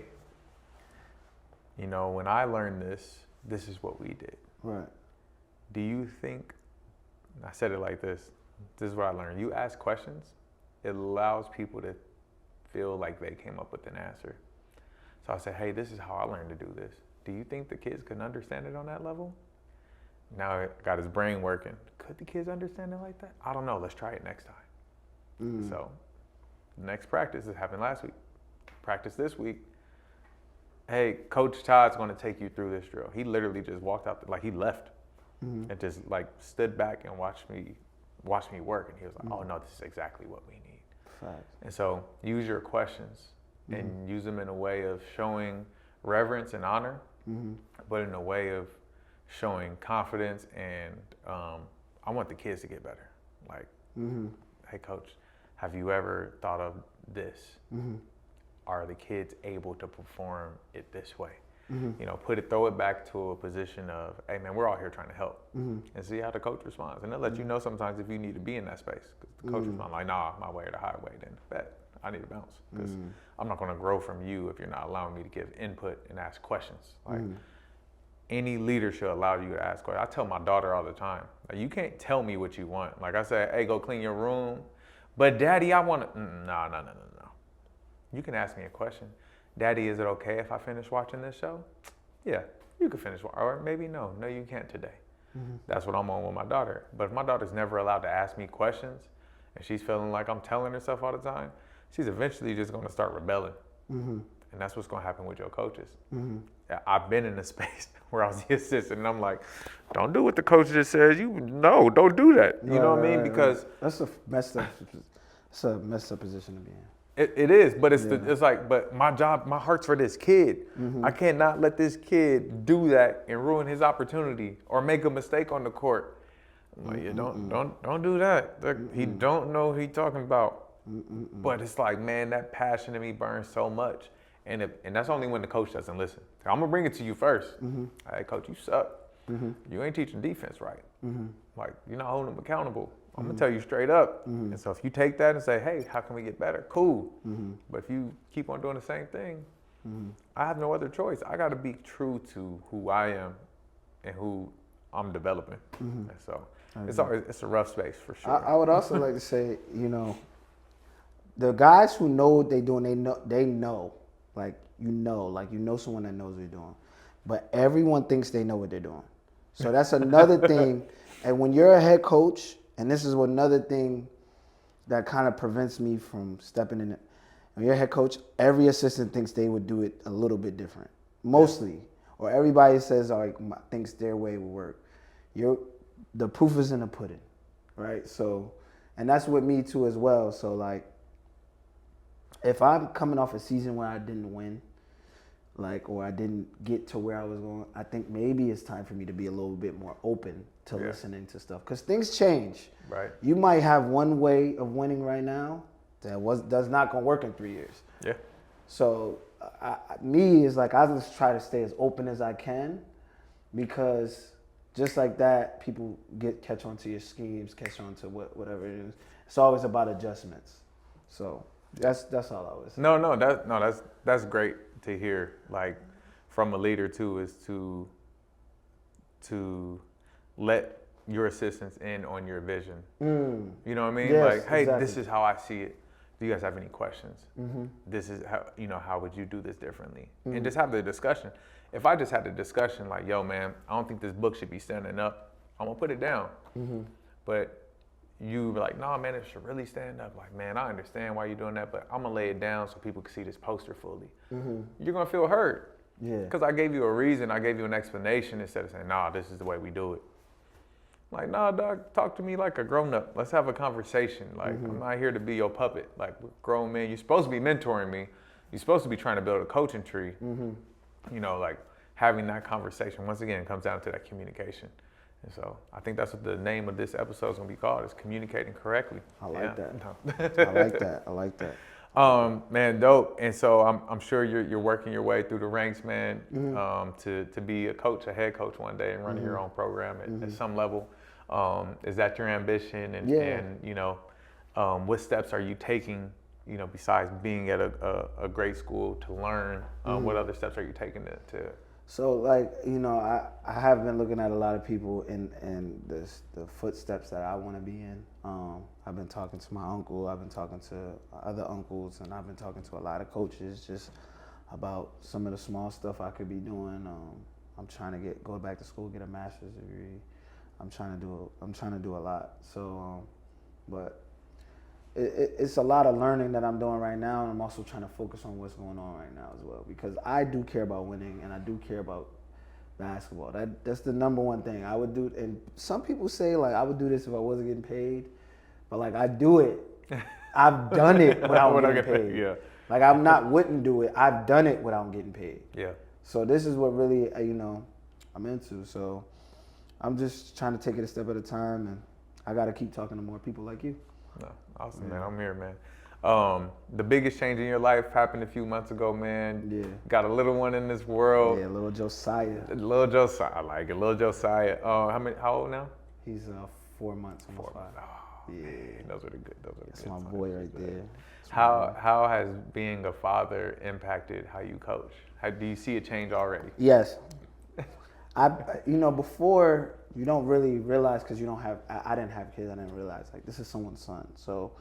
when I learned this is what we did. Right. Do you think, I said it like this is what I learned. You ask questions, it allows people to feel like they came up with an answer. So I said, hey, this is how I learned to do this. Do you think the kids can understand it on that level? Now I got his brain working. Could the kids understand it like that? I don't know. Let's try it next time. So next practice, it happened last week. Practice this week. Hey, Coach Todd's going to take you through this drill. He literally just walked out, like he left and just like stood back and watched me work. And he was like, oh no, this is exactly what we need. Facts. And so use your questions and use them in a way of showing reverence and honor, but in a way of showing confidence and I want the kids to get better. Like, hey coach, have you ever thought of this? Are the kids able to perform it this way? Throw it back to a position of, hey man, we're all here trying to help, and see how the coach responds. And they'll let you know sometimes if you need to be in that space. Because the coach responds like, nah, my way or the highway. Then bet, I need to bounce because I'm not going to grow from you if you're not allowing me to give input and ask questions. Like any leader should allow you to ask questions. I tell my daughter all the time, like, you can't tell me what you want. Like I say, hey, go clean your room. But Daddy, I want to, no. You can ask me a question. Daddy, is it okay if I finish watching this show? Yeah, you can finish, or maybe no. No, you can't today. That's what I'm on with my daughter. But if my daughter's never allowed to ask me questions and she's feeling like I'm telling her stuff all the time, she's eventually just going to start rebelling. And that's what's going to happen with your coaches. I've been in a space where I was the assistant and I'm like, don't do what the coach just says. Don't do that. You know what I mean? Because that's a messed up position to be in. It is, but it's like, but my job, my heart's for this kid. I cannot let this kid do that and ruin his opportunity or make a mistake on the court. I'm like, yeah, don't do that. He don't know what he's talking about. But it's like, man, that passion in me burns so much, and that's only when the coach doesn't listen. I'm gonna bring it to you first. Hey, coach, you suck. You ain't teaching defense right. Like, you're not holding them accountable. I'm gonna tell you straight up. And so if you take that and say, hey, how can we get better? Cool. But if you keep on doing the same thing, I have no other choice. I gotta be true to who I am and who I'm developing. And so it's a rough space for sure. I would also like to say, the guys who know what they're doing, they know, like you know someone that knows what they're doing. But everyone thinks they know what they're doing. So that's another thing. And when you're a head coach, and this is another thing that kind of prevents me from stepping in it. When you're a head coach, every assistant thinks they would do it a little bit different, mostly. Or everybody says, thinks their way will work. The proof is in the pudding, right? So, and that's with me too as well. So like, if I'm coming off a season where I didn't win, or I didn't get to where I was going, I think maybe it's time for me to be a little bit more open to listening to stuff. Because things change. Right. You might have one way of winning right now that's not going to work in 3 years. Yeah. So it's like I just try to stay as open as I can, because just like that, people catch on to your schemes, catch on to whatever it is. It's always about adjustments. So that's all I was saying. That's great to hear, like, from a leader too, is to let your assistants in on your vision. You know what I mean? Yes, like, hey, exactly. This is how I see it. Do you guys have any questions? This is how, how would you do this differently? And just have the discussion. If I just had the discussion like, yo, man, I don't think this book should be standing up, I'm gonna put it down. But you be like, no, man, it should really stand up. Like, man, I understand why you're doing that, but I'm gonna lay it down so people can see this poster fully. You're gonna feel hurt. Yeah. Because I gave you a reason, I gave you an explanation instead of saying, nah, this is the way we do it. Like, nah, dog, talk to me like a grown up. Let's have a conversation. Like, I'm not here to be your puppet. Like, we're grown men. You're supposed to be mentoring me. You're supposed to be trying to build a coaching tree. Like having that conversation, once again, comes down to that communication. And so I think that's what the name of this episode is going to be called, is communicating correctly. I like that. I like that. Man, dope. And so I'm sure you're working your way through the ranks, man, to be a coach, a head coach one day and running your own program at some level. Is that your ambition? And what steps are you taking, besides being at a great school to learn? What other steps are you taking to So I have been looking at a lot of people in the footsteps that I want to be in. I've been talking to my uncle, I've been talking to other uncles, and I've been talking to a lot of coaches just about some of the small stuff I could be doing. I'm trying to go back to school, get a master's degree. I'm trying to do a lot. So, but it's a lot of learning that I'm doing right now, and I'm also trying to focus on what's going on right now as well, because I do care about winning and I do care about basketball. That's the number one thing I would do. And some people say like I would do this if I wasn't getting paid, but like I do it. I've done it without getting paid. Yeah. Like wouldn't do it. I've done it without getting paid. Yeah. So this is what really I'm into. So I'm just trying to take it a step at a time, and I got to keep talking to more people like you. No, awesome, man. I'm here, man. The biggest change in your life happened a few months ago, man. Yeah. Got a little one in this world. Yeah, little Josiah. Little Josiah. I like it. Little Josiah. How old now? He's 4 months, almost 5. Oh, Yeah, man, those are the good. That's my boy right there. How has being a father impacted how you coach? How do you see a change already? Yes. Before you don't really realize because you don't have. I didn't have kids. I didn't realize like this is someone's son. So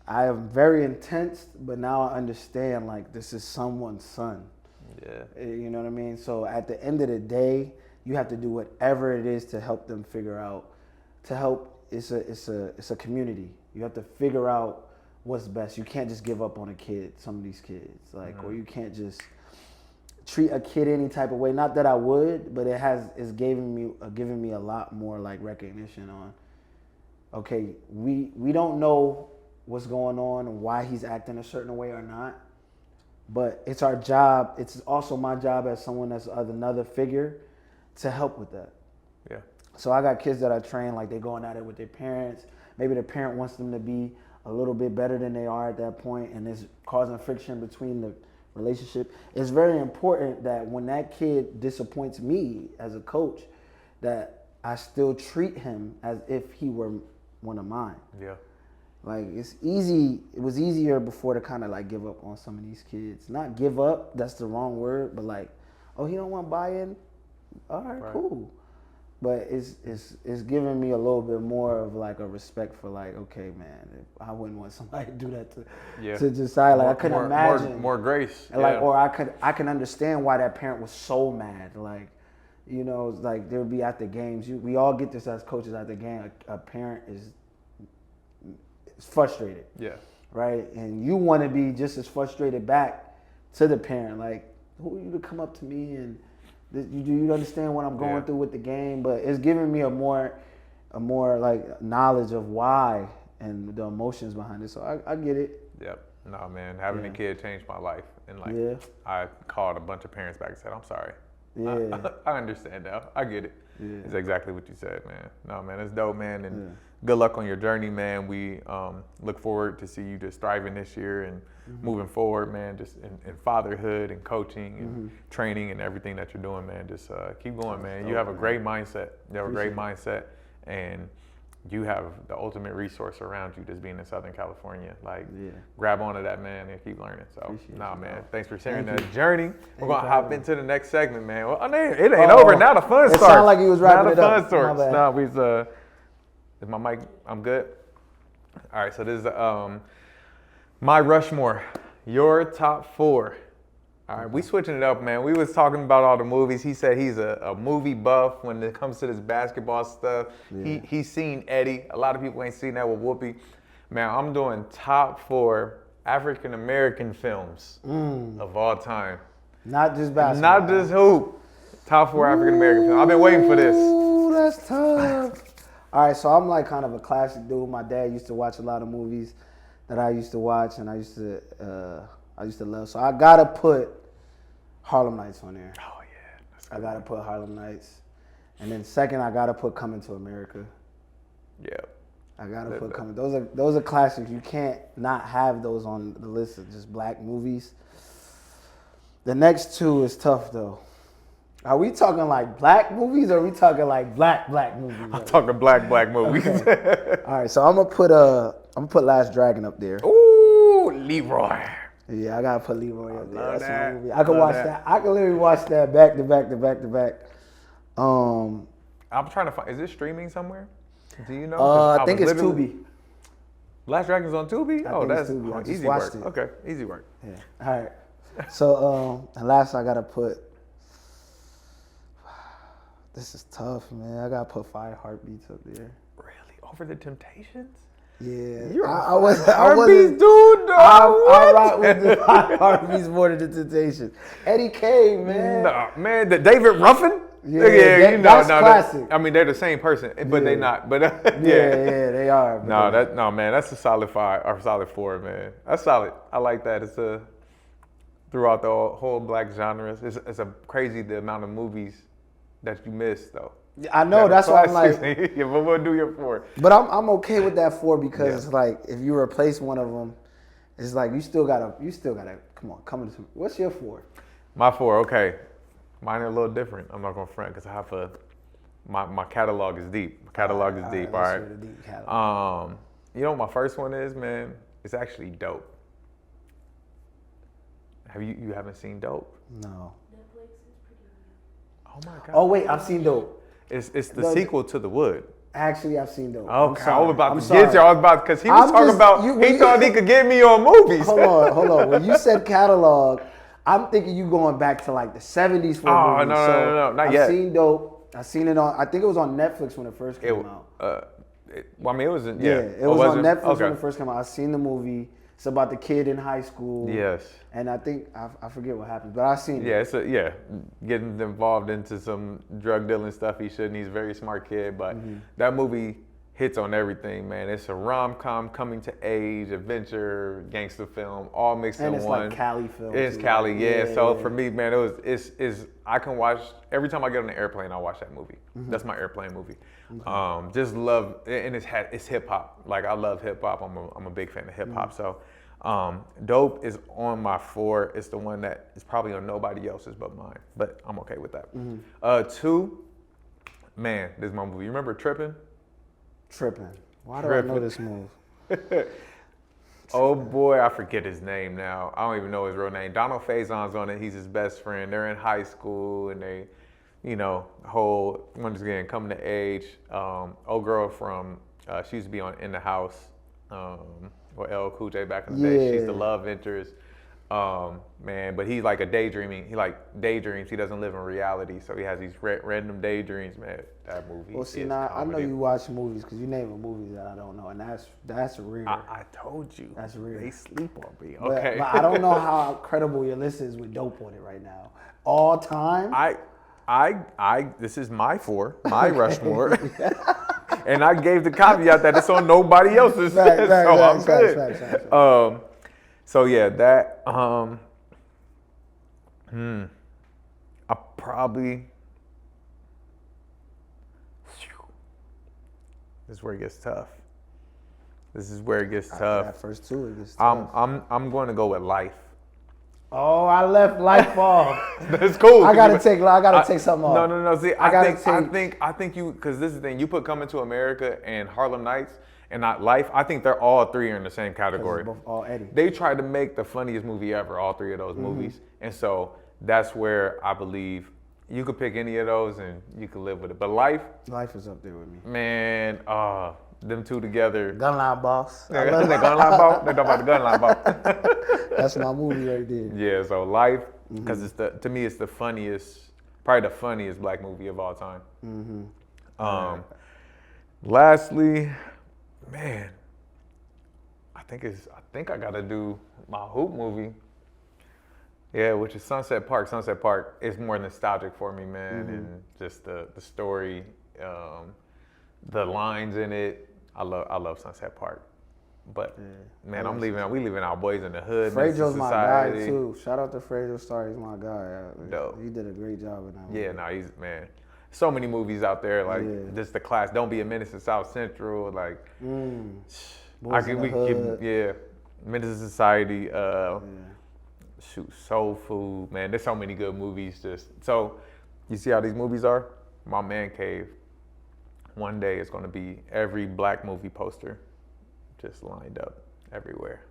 I am very intense, but now I understand like this is someone's son. Yeah. You know what I mean? So at the end of the day, you have to do whatever it is to help them figure out. To help, it's a community. You have to figure out what's best. You can't just give up on a kid. Some of these kids, like, or you can't just treat a kid any type of way. Not that I would, but it's giving me a lot more like recognition on. Okay, we don't know what's going on and why he's acting a certain way or not, but it's our job. It's also my job as someone that's another figure to help with that. Yeah. So I got kids that I train like they're going at it with their parents. Maybe the parent wants them to be a little bit better than they are at that point, and it's causing friction between the relationship. It's very important that when that kid disappoints me as a coach, that I still treat him as if he were one of mine. Yeah. Like it's easy. It was easier before to kind of like give up on some of these kids. Not give up. That's the wrong word. But like, oh, he don't want buy-in. All right, cool. But it's giving me a little bit more of like a respect for like, okay, man, I wouldn't want somebody to do that to decide. Like I couldn't imagine more grace. And like, or I can understand why that parent was so mad. Like, you know, like there would be at the games. We all get this as coaches at the game. A parent is frustrated. Yeah. Right, and you want to be just as frustrated back to the parent. Like, who are you to come up to me and do you understand what I'm going through with the game? But it's giving me a more like knowledge of why and the emotions behind it. So I get it. Yep. No, man, having a kid changed my life. And like, I called a bunch of parents back and said, I'm sorry. Yeah. I understand now. I get it. Yeah. It's exactly what you said, man. No, man, it's dope, man. And good luck on your journey, man. We look forward to see you just thriving this year and moving forward, man, just in fatherhood and coaching and training and everything that you're doing, man. Just keep going, man. You have a great mindset. You have a great mindset, and you have the ultimate resource around you just being in Southern California. Like, grab onto that, man, and keep learning. So, man, thanks for sharing that journey. We're going to hop into the next segment, man. Well, it ain't over. Now the fun starts. It sounded like he was wrapping it up. Now the fun starts. No, is my mic, I'm good? All right, so this is my Rushmore, your top 4. All right, we switching it up, man. We was talking about all the movies. He said he's a movie buff when it comes to this basketball stuff. Yeah. He's seen Eddie. A lot of people ain't seen that with Whoopi. Man, I'm doing top 4 African-American films of all time. Not just basketball. Not just hoop. Top 4 African-American films. I've been waiting for this. Ooh, that's tough. All right, so I'm like kind of a classic dude. My dad used to watch a lot of movies that I used to watch, and I used to love. So I gotta put Harlem Nights on there. Oh yeah, I gotta put Harlem Nights, and then second I gotta put Coming to America. Yeah, I gotta put Coming. Those are classics. You can't not have those on the list of just black movies. The next 2 is tough though. Are we talking like black movies or are we talking like black movies? I'm talking black movies. Okay. All right, so I'm gonna put Last Dragon up there. Ooh, Leroy. Yeah, I gotta put Leroy up there. That's that. my movie. I can watch that. I can literally watch that back to back. I'm trying to find. Is it streaming somewhere? Do you know? I think it's Tubi. Last Dragon's on Tubi. That's Tubi. I just easy watched work. it. Okay, easy work. Yeah. All right. So and last I gotta put. This is tough, man. I gotta put 5 Heartbeats up there. Really? Over the Temptations? Yeah. I wasn't, dude. I rock with the 5 Heartbeats more than the Temptations. Eddie K, man. No, man. The David Ruffin? Yeah, that's classic. I mean, they're the same person, but they not. But yeah, they are. No, man. That's a solid 5 or solid 4, man. That's solid. I like that. It's throughout the whole black genres. It's a crazy the amount of movies that you missed though. I know, that's why I'm like, yeah, but we'll do your 4. But I'm okay with that 4 because it's like if you replace one of them, it's like you still gotta come into. What's your 4? My 4, okay. Mine are a little different. I'm not gonna front because I have my catalog is deep. My catalog is deep. All let's right. hear the deep catalog. You know what my first one is, man? It's actually Dope. Have you haven't seen Dope? No. Netflix is pretty new. Oh my god. Oh wait, I've seen Dope. It's the sequel to The Wood. Actually, I've seen Dope. Okay, I was about I'm to sorry. get you. I was about because he was talking about he thought he could get me on movies. Hold on. When you said catalog, I'm thinking you going back to like the 70s for a movie. No, not I've yet. I've seen Dope. I seen it on. I think it was on Netflix when it first came out. Well, I mean, it was in, It was on Netflix when it first came out. I seen the movie. It's about the kid in high school. Yes. And I think I forget what happens, but I seen it. Yeah, getting involved into some drug dealing stuff he shouldn't. He's a very smart kid, but that movie hits on everything, man. It's a rom-com, coming to age, adventure, gangster film, all mixed And in it's one. like Cali film. It's too, Cali, right? yeah. So for me, man, it's I can watch every time I get on the airplane. I watch that movie. That's my airplane movie. Just love, and it's hip hop. Like I love hip hop. I'm a big fan of hip hop. So Dope is on my 4. It's the one that is probably on nobody else's but mine. But I'm okay with that. 2, man, this is my movie. You remember Trippin'? Tripping. Why do I know this move? Oh boy, I forget his name now. I don't even know his real name. Donald Faison's on it. He's his best friend. They're in high school and they, whole once again coming to age. Old girl from she used to be on In the House, or LL Cool J back in the day. She's the love interest. Man, but he's like he like daydreams. He doesn't live in reality, so he has these random daydreams, man. That movie. Well, see, is now I know comedy. you watch movies because you name a movie that I don't know, and that's rare. I told you. That's rare. They sleep on me. But, Okay. but I don't know how credible your list is with Dope on it right now. All time. This is my 4, my Rushmore. And I gave the caveat that it's on nobody else's. I'm good. So yeah, that I probably this is where it gets tough. After that first 2, it gets tough. I'm going to go with Life. Oh, I left Life off. That's cool. I gotta take something off. No. See, I think you, because this is the thing. You put Coming to America and Harlem Nights and not Life. I think they're all 3 are in the same category. Both all Eddie. They tried to make the funniest movie ever. All 3 of those movies, and so that's where I believe you could pick any of those and you could live with it. But Life is up there with me. Man, them 2 together. Gunline Boss. They Gunline Boss. They talk about the Gunline Boss. That's my movie right there. Yeah, so Life, because to me it's the funniest, probably the funniest black movie of all time. Lastly, man, I think I gotta do my Hoop movie. Yeah, which is Sunset Park. Sunset Park is more nostalgic for me, man, and just the story, the lines in it. I love Sunset Park. But man, we leaving our boys in the hood. Frejo's my guy too. Shout out to Frejo Star, he's my guy. Dope. He did a great job in that movie. Yeah, no, he's man. So many movies out there, like just the class. Don't Be a Menace to South Central, like Menace to Society. Shoot, Soul Food, man. There's so many good movies. So you see how these movies are? My man cave. One day it's gonna be every black movie poster, just lined up everywhere.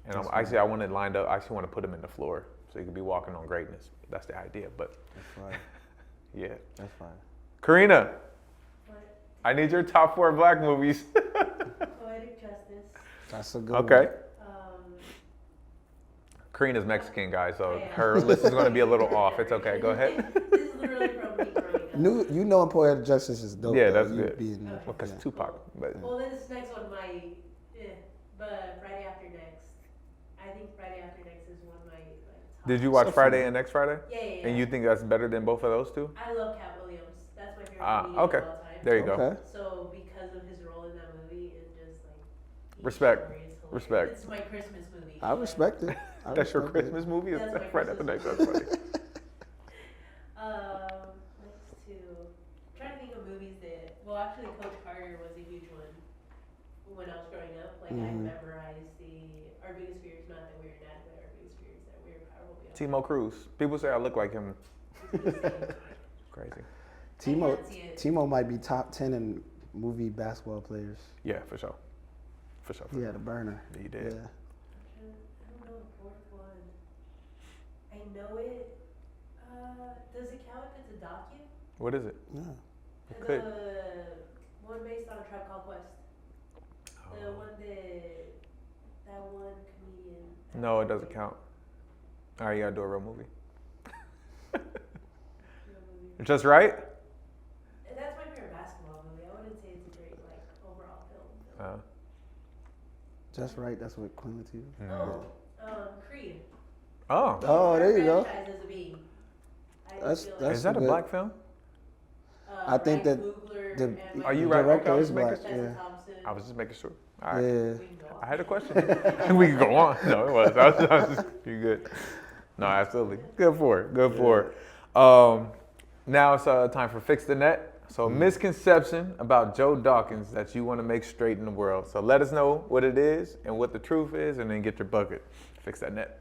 And I want it lined up. I actually want to put them in the floor so you can be walking on greatness. That's the idea. But that's fine. Yeah, that's fine. Karina, What? I need your top 4 black movies. Poetic Justice. That's a good Okay. one. Karina's Mexican, guy, so her list is going to be a little off. It's okay. Go ahead. This is literally from me growing up. You know Poetic Justice is dope. Yeah, though. that's good. Because Yeah. Tupac. But Well, this next one, but Friday After Next. I think Friday After Next is one of my top. did you watch So Friday fun. and Next Friday? Yeah. And you think that's better than both of those 2? I love Cat Williams. That's my favorite comedian Okay. of all time. There you go. Okay. So because of his role in that movie, and just like each Respect. story is hilarious. Respect. It's my Christmas movie. I respect it. That's your Christmas movie? That's my Friday After Next. Christmas That's funny. Next to, I'm trying to think of movies that. Well, actually, Coach Carter was a huge one when I was growing up. Like I memorized Our Biggest Fears, not that we're inadequate. Our Biggest Fears that we're probably. Timo Cruz. People say I look like him. Crazy. Timo might be top 10 in movie basketball players. Yeah, for sure. For sure. He had a burner. He did. Yeah. I don't know the fourth one. I know it. Does it count if it's a docu? What is it? Yeah. It could. The one based on a Tribe Called Quest. The one that one comedian. No, it doesn't count. All right, you gotta do a real movie. Just right? That's my favorite basketball movie. I wouldn't say it's a great like overall film. Just right. That's what Queen Latifah. Creed. Oh. Oh, there you go. Franchise as a being. That's Is that a good. black film? I think that the Are you right? director Okay, is black. Tessa Yeah. Thompson. I was just making sure. All right. Yeah. I had a question. We can go on. No, it was. I was just, you're good. No, absolutely. Good for it. Good for it. Now it's time for Fix the Net. So misconception about Joe Dawkins that you want to make straight in the world. So let us know what it is and what the truth is, and then get your bucket. Fix that net.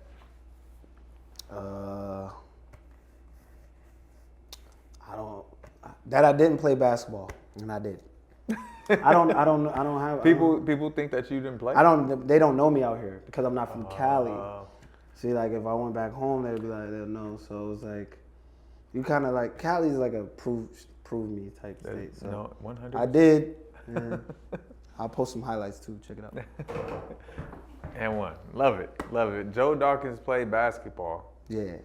I didn't play basketball, and I did. I don't have People think that you didn't play. They don't know me out here because I'm not from Cali. See, like if I went back home, they'd be like, they'll know. So it was like, you kind of like Cali's like a prove me type state. So no, 100. I did. And I'll post some highlights too. Check it out. And one, love it. Joe Dawkins played basketball. Yeah.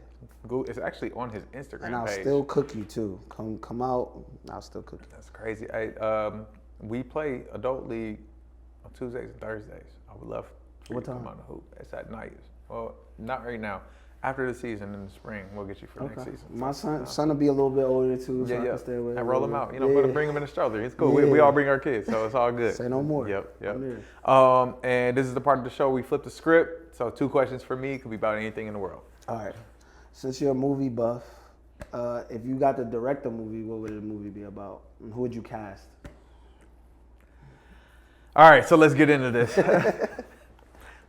It's actually on his Instagram And I'll page. still cook you too. Come out. I'll still cook you. That's crazy. We play adult league on Tuesdays and Thursdays. I would love for you What to come time? on the hoop. It's at night. Well, not right now. After the season in the spring, we'll get you for next season. My son will be a little bit older too, so I Yeah. can stay away. And roll them out. You know, Yeah. bring them in the stroller. It's cool. We all bring our kids, so it's all good. Say no more. Yep. I'm there. And this is the part of the show we flip the script. So 2 questions for me. Could be about anything in the world. All right. Since you're a movie buff, if you got to direct a movie, what would the movie be about? And who would you cast? All right, so let's get into this.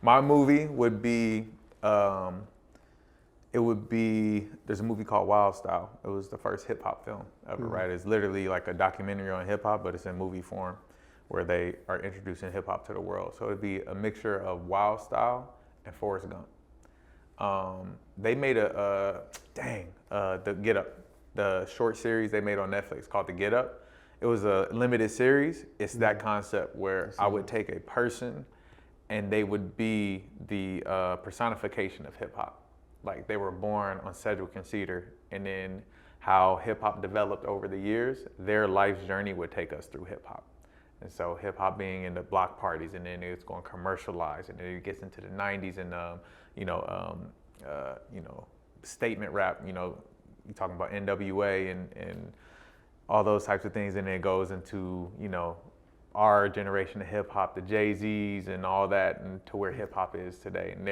My movie would be, there's a movie called Wild Style. It was the first hip hop film ever, right? It's literally like a documentary on hip hop, but it's in movie form where they are introducing hip hop to the world. So it'd be a mixture of Wild Style and Forrest Gump. They made the Get Up, the short series they made on Netflix called The Get Up. It was a limited series. It's that concept where I would take a person and they would be the personification of hip hop. Like they were born on Sedgwick and Cedar, and then how hip hop developed over the years, their life's journey would take us through hip hop. And so hip hop being in the block parties, and then it's going commercialized, and then it gets into the 90s and statement rap. You know, you talking about NWA and all those types of things, and then it goes into our generation of hip hop, the Jay-Z's and all that, and to where hip hop is today. And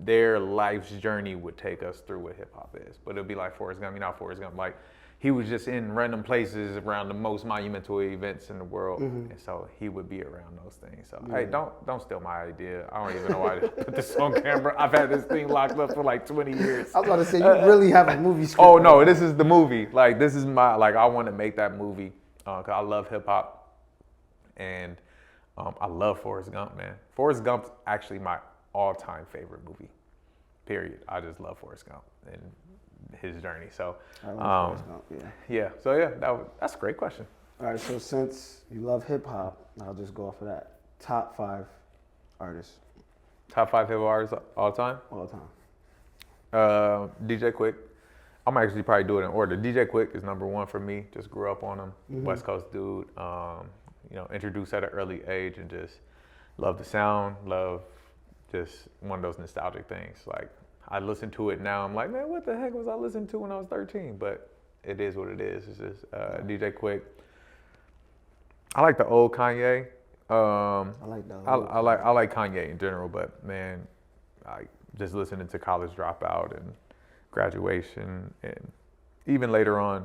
their life's journey would take us through what hip hop is. But it'd be like Forrest Gump, Forrest Gump, like he was just in random places around the most monumental events in the world, and so he would be around those things. So hey, don't steal my idea. I don't even know why I put this on camera. I've had this thing locked up for like 20 years. I was about to say, you really have a movie script. Oh no, this is the movie. Like this is I want to make that movie because I love hip hop. And I love Forrest Gump, man. Forrest Gump's actually my all-time favorite movie, period. I just love Forrest Gump and his journey. So, I love Forrest Gump, yeah. So that's a great question. All right, so since you love hip hop, I'll just go off of that. Top 5 artists. Top 5 hip hop artists all time? All time. DJ Quick. I'm actually probably do it in order. DJ Quick is number 1 for me. Just grew up on him. West Coast dude. Introduced at an early age and just love the sound, love just one of those nostalgic things. Like I listen to it now, I'm like, man, what the heck was I listening to when I was 13? But it is what it is. It's just DJ Quick. I like the old Kanye. I like Kanye in general, but man, I just listening to College Dropout and Graduation and even later on,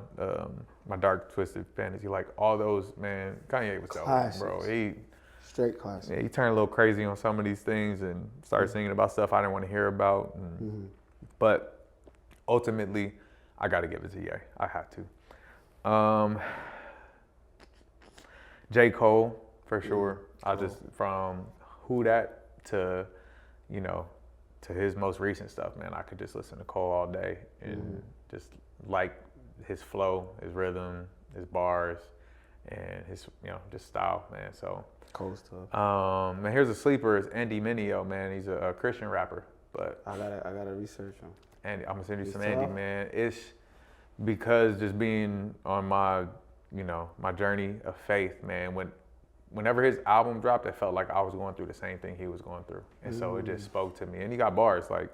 my Dark Twisted Fantasy, like all those, man, Kanye was dope, bro. Straight classic. Yeah, he turned a little crazy on some of these things and started singing about stuff I didn't want to hear about. But ultimately, I got to give it to Ye. I have to. J. Cole, for sure. I just, from Who Dat to, you know, to his most recent stuff, man, I could just listen to Cole all day and just like his flow, his rhythm, his bars, and his, you know, just style, man. So Cool stuff. man, here's a sleeper. Is Andy Mineo, man. He's a Christian rapper, but I gotta research him. Andy, I'm gonna send you He's some tough. Andy, man. It's because just being on my, you know, my journey of faith, man. Whenever his album dropped, it felt like I was going through the same thing he was going through, and so it just spoke to me. And he got bars, like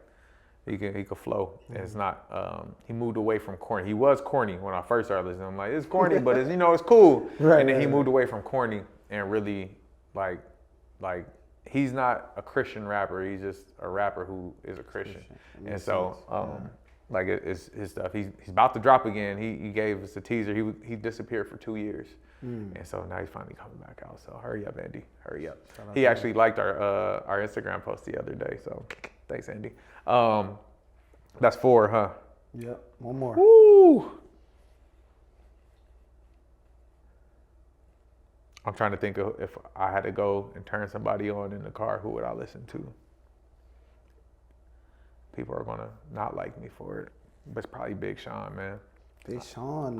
he could flow. And it's not. He moved away from corny. He was corny when I first started listening. I'm like, it's corny, but it's, you know, it's cool. Right, and then he right, moved away from corny and really like he's not a Christian rapper. He's just a rapper who is a Christian. And Makes so sense. like it's his stuff. He's about to drop again. He gave us a teaser. He disappeared for 2 years. And so now he's finally coming back out. So hurry up, Andy. Hurry up. He actually liked our Instagram post the other day. So thanks, Andy. That's 4, huh? Yep. One more. Woo! I'm trying to think of if I had to go and turn somebody on in the car, who would I listen to? People are gonna not like me for it, but it's probably Big Sean, man. Big Sean,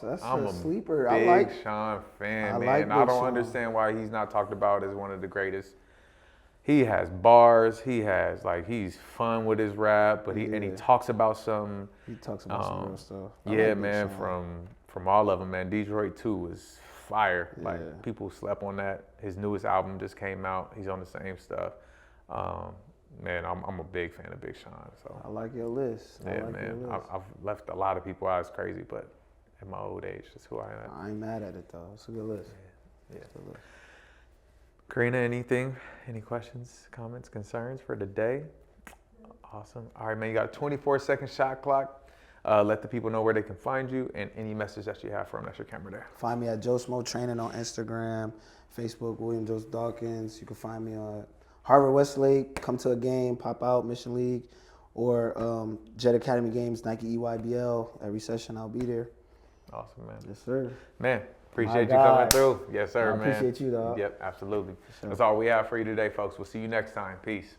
that's I'm a sleeper. Big I like Sean fan, I man. like I Big don't Sean. understand why he's not talked about as one of the greatest. He has bars. He has he's fun with his rap, but he talks about some. He talks about some real stuff. I Yeah, like Big man. Sean. From all of them, man. Detroit 2 was fire. Yeah. Like people slept on that. His newest album just came out. He's on the same stuff. Man, I'm a big fan of Big Sean. So I like your list. I yeah, like man. Your list. I've left a lot of people out. It's crazy, but at my old age, that's who I am. I ain't mad at it though. It's a good list. Yeah. It's a good list. Karina, any questions, comments, concerns for the day? Awesome. All right, man, you got a 24-second shot clock. Let the people know where they can find you and any message that you have for them. That's your camera there. Find me at Joe Smo Training on Instagram, Facebook, William Joseph Dawkins. You can find me on Harvard Westlake. Come to a game, pop out, Mission League, or Jet Academy games, Nike EYBL. Every session I'll be there. Awesome, man. Yes, sir. Man, appreciate you guy. coming through. Yes, sir, I man. appreciate you, dog. Yep, absolutely. sure. That's all we have for you today, folks. We'll see you next time. Peace.